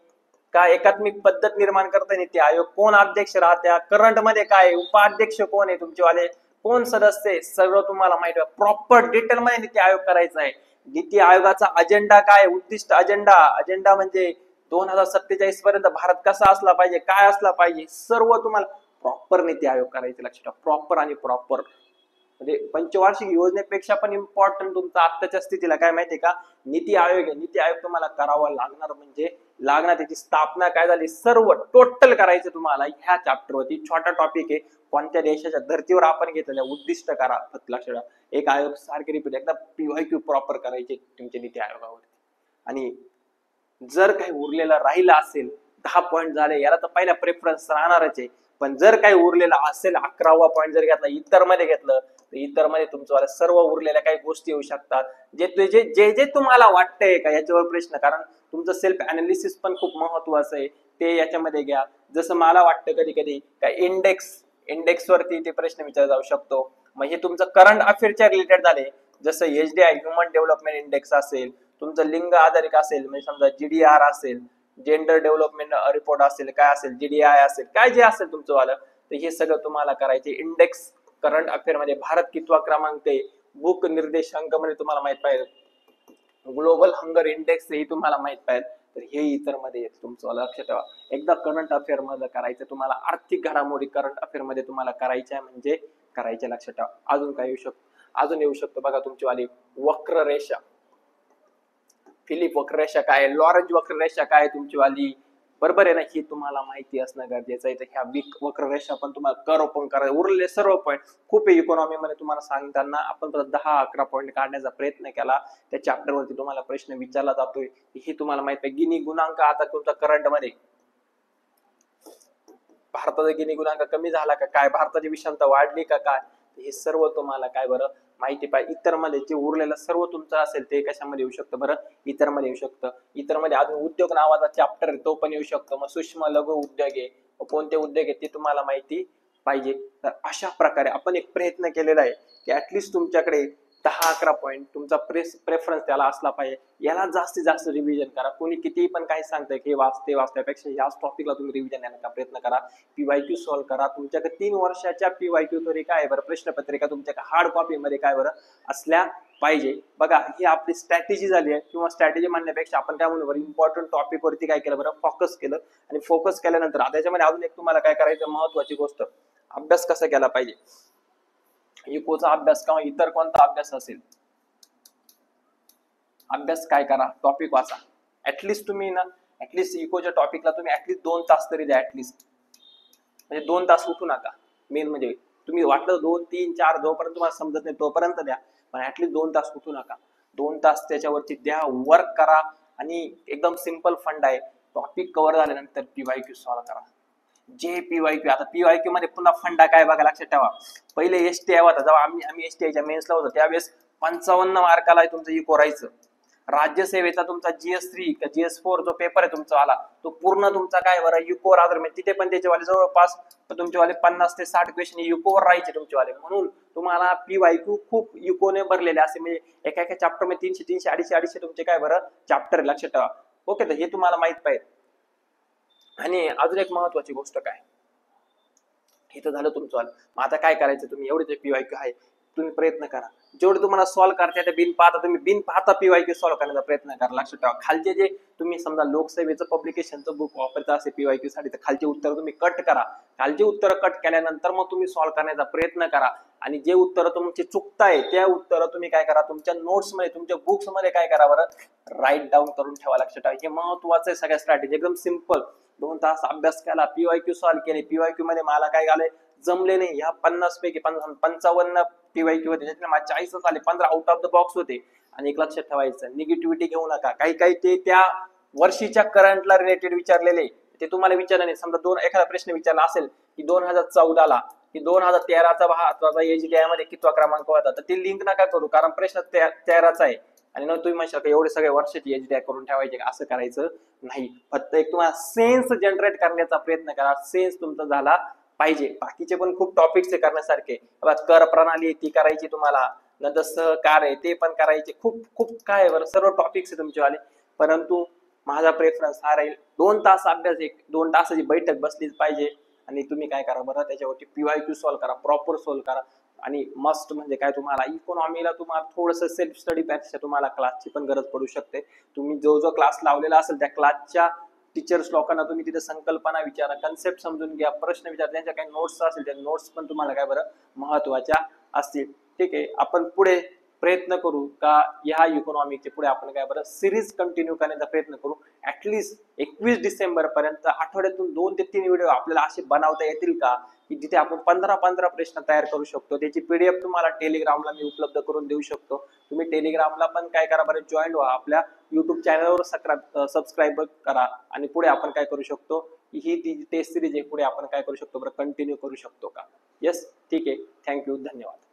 Speaker 1: का एकात्मिक पद्धत निर्माण करतंय नीती आयोग, कोण अध्यक्ष राहत्या, करंट मध्ये काय, उपाध्यक्ष कोण आहे तुमचेवाले, कोण सदस्य आहे, सगळं तुम्हाला माहिती आहे. प्रॉपर डिटेल मध्ये नीती आयोग करायचा आहे. नीती आयोगाचा अजेंडा काय, उद्दिष्ट अजेंडा म्हणजे 2047 पर्यंत भारत कसा असला पाहिजे, काय असला पाहिजे, सर्व तुम्हाला प्रॉपर नीती आयोग करायचे. लक्षात ठेवा, प्रॉपर आणि प्रॉपर. म्हणजे पंचवार्षिक योजनेपेक्षा पण इम्पॉर्टंट तुमचा आत्ताच्या स्थितीला काय माहितीये का, नीती आयोग आहे. नीती आयोग तुम्हाला करावा लागणार, म्हणजे लागणार. त्याची स्थापना काय झाली, सर्व टोटल करायचं तुम्हाला ह्या चॅप्टरवरती. छोटा टॉपिक आहे, कोणत्या देशाच्या धर्तीवर आपण घेतलेल्या उद्दिष्ट करा. लक्षात ठेवा, एक आयोग सारखे रिपीट एकदा PYQ प्रॉपर करायचे तुमच्या नीती आयोगावरती. आणि जर काही उरलेला राहिला असेल, 10 पॉईंट झाले, याला तर पहिला प्रेफरन्स राहणारच आहे. पण जर काही उरलेला असेल, 11वा पॉईंट जर घेतला, इतर मध्ये घेतलं, तर इतर मध्ये तुमचं सर्व उरलेल्या काही गोष्टी येऊ शकतात. जे तुम्हाला वाटतंय का याच्यावर प्रश्न, कारण तुमचं सेल्फ अनालिसिस पण खूप महत्वाचं आहे, ते याच्यामध्ये घ्या. जसं मला वाटतं कधी कधी काय इंडेक्स वरती ते प्रश्न विचारला जाऊ शकतो. मग हे तुमचं करंट अफेअरच्या रिलेटेड झाले, जसं HDI ह्युमन डेव्हलपमेंट इंडेक्स असेल, तुमचं लिंग आधारित असेल, म्हणजे समजा GDR असेल, जेंडर डेव्हलपमेंट रिपोर्ट असेल, काय असेल, GDI असेल, काय जे असेल तुमचं वालं, तर हे सगळं तुम्हाला करायचे. इंडेक्स करंट अफेअर मध्ये भारत कितवा क्रमांक आहे, भूक निर्देशांक मध्ये तुम्हाला माहित पाहिजे, ग्लोबल हंगर इंडेक्स हे तुम्हाला माहित पाहिजे, तर हे इतर मध्ये येत तुमचं. लक्षात ठेवा, एकदा करंट अफेअर मध्ये करायचं तुम्हाला, आर्थिक घडामोडी करंट अफेअर मध्ये तुम्हाला करायच्या म्हणजे करायच्या. लक्षात ठेवा. अजून काय येऊ शकतो, अजून येऊ शकतो बघा तुमची वाली वक्ररेषा. फिलिप वक्ररेषा काय, लॉरेंज वक्ररेषा काय तुमची वाली, बरोबर आहे ना, ही तुम्हाला माहिती असणं गरजेचं आहे. तर ह्या वक्ररेषा पण तुम्हाला कर्व पण करायचं. उरलेले सर्व पॉईंट खूप इकॉनॉमी मध्ये तुम्हाला सांगताना आपण 10-11 पॉईंट काढण्याचा प्रयत्न केला. त्या चॅप्टर वरती तुम्हाला प्रश्न विचारला जातोय, हे तुम्हाला माहित आहे. गिनी गुणांक आता तुमचा करंट मध्ये, भारताचा गिनी गुणांक कमी झाला का काय, भारताची विषमता वाढली का काय, हे सर्व तुम्हाला काय बरं माहिती पाहिजे. इतर मध्ये जे उरलेलं सर्व तुमचं असेल ते कशामध्ये येऊ शकतं बरं, इतर मध्ये येऊ शकतं. इतर मध्ये अजून उद्योग नावाचा चॅप्टर तो पण येऊ शकतो. मग सूक्ष्म लघु उद्योग आहे, कोणते उद्योग आहे ते तुम्हाला माहिती पाहिजे. तर अशा प्रकारे आपण एक प्रयत्न केलेला आहे की ऍटलिस्ट तुमच्याकडे 10-11 पॉईंट तुमचा प्रेफरन्स त्याला असला पाहिजे. याला जास्तीत जास्त रिव्हिजन करा. कोणी कितीही पण काही सांगतंय की वाचते वाचण्यापेक्षा याच टॉपिकला तुम्ही रिव्हिजन देण्याचा प्रयत्न करा. PYQ सॉल्व्ह करा. तुमच्याकडे 3 वर्षाच्या PYQ तरी काय बरं, प्रश्नपत्रिका तुमच्याकडे हार्ड कॉपी मध्ये काय बरं असल्या पाहिजे. बघा, ही आपली स्ट्रॅटेजी झाली आहे, किंवा स्ट्रॅटेजी म्हणण्यापेक्षा आपण काय म्हणू, इम्पॉर्टंट टॉपिक वरती काय केलं बरं, फोकस केलं. आणि फोकस केल्यानंतर आता त्याच्यामध्ये अजून एक तुम्हाला काय करायचं, महत्वाची गोष्ट, अभ्यास कसा केला पाहिजे. इकोचा अभ्यास किंवा इतर कोणता अभ्यास असेल, अभ्यास काय करा, टॉपिक वाचा. ऍटलिस्ट तुम्ही ना, ऍटलिस्ट इकोच्या टॉपिकला तुम्ही ऍटलिस्ट 2 तास तरी द्या. ऍटलिस्ट म्हणजे 2 तास उठू नका. मेन म्हणजे तुम्ही वाटलं 2, 3, 4 जोपर्यंत तुम्हाला समजत नाही तोपर्यंत द्या, पण ऍटलिस्ट 2 तास उठू नका. 2 तास त्याच्यावरती द्या, वर्क करा. आणि एकदम सिंपल फंड आहे. टॉपिक कव्हर झाल्यानंतर PYQ सॉल्व्ह करा. जे PYQ, आता PYQ मध्ये पुन्हा फंडा काय बघा, लक्षात ठेवा. पहिले STI होता, जेव्हा आम्ही STIच्या मेन्सला होतो त्यावेळेस 55 मार्काला तुमचं इको राहायचं. राज्यसेवेचा तुमचा GS3 का GS4 जो पेपर आहे तुमचा आला, तो पूर्ण तुमचा काय बरं इको राहणार. म्हणजे तिथे पण त्याचे वाले जवळपास तुमचेवाले 50 ते 60 क्वेश्चन इकोवर राहायचे तुमचेवाले. म्हणून तुम्हाला PYQ खूप इकोने भरलेले असे, म्हणजे एका चॅप्टर मध्ये 300, 300, 250 तुमचे काय बरं चॅप्टर, लक्षात ठेवा. ओके, तर हे तुम्हाला माहित पाहिजे. आणि अजून एक महत्वाची गोष्ट काय, हे तर झालं तुमचं. मग आता काय करायचं, तुम्ही एवढे जे PYQ आहे तुम्ही प्रयत्न करा, जेवढे तुम्हाला सॉल्व्ह करता येते बिन पाहता PYQ सॉल्व्ह करण्याचा प्रयत्न करा. लक्षात ठेवा, खालचे जे तुम्ही समजा लोकसेवेचं पब्लिकेशनचं बुक वापरता असे PYQ साठी, तर खालचे उत्तर तुम्ही कट करा. खालचे उत्तर कट केल्यानंतर मग तुम्ही सॉल्व्ह करण्याचा प्रयत्न करा. आणि जे उत्तर तुमचे चुकताय त्या उत्तर तुम्ही काय करा, तुमच्या नोट्स मध्ये, तुमच्या बुक्स मध्ये काय करा बरं, राईट डाऊन करून ठेवा. लक्षात ठेवा, हे महत्वाचं आहे. सगळ्या स्ट्रॅटेजी एकदम सिंपल. 2 तास अभ्यास केला, PYQ सॉल्व्ह केले. PYQ मध्ये मला काय झालंय, जमले नाही. ह्या 50 पैकी 55 PYQ होते, त्याच्यातले माझे 40 आले, 15 आउट ऑफ द बॉक्स होते. आणि एक लक्षात ठेवायचं, निगेटिव्हिटी घेऊ नका. काही ते त्या वर्षीच्या करंटला रिलेटेड विचारलेले, ते तुम्हाला विचारलं नाही. समजा एखादा प्रश्न विचारला असेल की 2014ला की 2013चा भारताचा एचडीआय मध्ये कितवा क्रमांक होता, तर ती लिंक नका करू, कारण प्रश्न 13चा आहे आणि मग तुम्ही म्हणशाल का एवढे सगळे वर्षाची एचडीआय करून ठेवायचे, असं करायचं नाही. फक्त एक तुम्हाला सेन्स जनरेट करण्याचा प्रयत्न करा, सेन्स तुमचा झाला पाहिजे. बाकीचे पण खूप टॉपिक्स आहे करण्यासारखे. कर प्रणाली ती करायची तुम्हाला, नंतर सहकार आहे ते पण करायचे, खूप खूप काय आहे बरं, सर्व टॉपिक्स आहे तुमचेवाले. परंतु माझा प्रेफरन्स हा राहील 2 तास अभ्यास, 2 तासाची बैठक बसलीच पाहिजे. आणि तुम्ही काय करा बरं, त्याच्यावरती पीवायक्यू सॉल्व्ह करा, प्रॉपर सॉल्व्ह करा. आणि मस्ट म्हणजे काय, तुम्हाला इकॉनॉमीला तुम्हाला थोडंसं सेल्फ स्टडी पेक्षा तुम्हाला क्लासची पण गरज पडू शकते. तुम्ही जो क्लास लावलेला असेल त्या क्लासच्या टीचर्स लोकांना तुम्ही तिथे संकल्पना विचारा, कन्सेप्ट समजून घ्या, प्रश्न विचारा, त्यांच्या काही नोट्स असतील त्या नोट्स पण तुम्हाला काय बरं महत्वाच्या असतील. ठीक आहे, आपण पुढे प्रयत्न करू का ह्या इकॉनॉमिकचे पुढे आपण काय बरं सिरीज कंटिन्यू करण्याचा प्रयत्न करू. ऍटलीस्ट 21 डिसेंबर पर्यंत आठवड्यातून 2 ते 3 व्हिडिओ आपल्याला असे बनवता येतील का, की जिथे आपण 15 प्रश्न तयार करू शकतो. त्याची पीडीएफ तुम्हाला टेलिग्रामला मी उपलब्ध करून देऊ शकतो. तुम्ही टेलिग्रामला पण काय करा बरं, जॉईन व्हा, आपल्या युट्यूब चॅनलवर सबस्क्राईब करा आणि पुढे आपण काय करू शकतो, ही टेस्ट सिरीज आहे, पुढे आपण काय करू शकतो बरं कंटिन्यू करू शकतो का. येस, ठीक आहे, थँक्यू, धन्यवाद.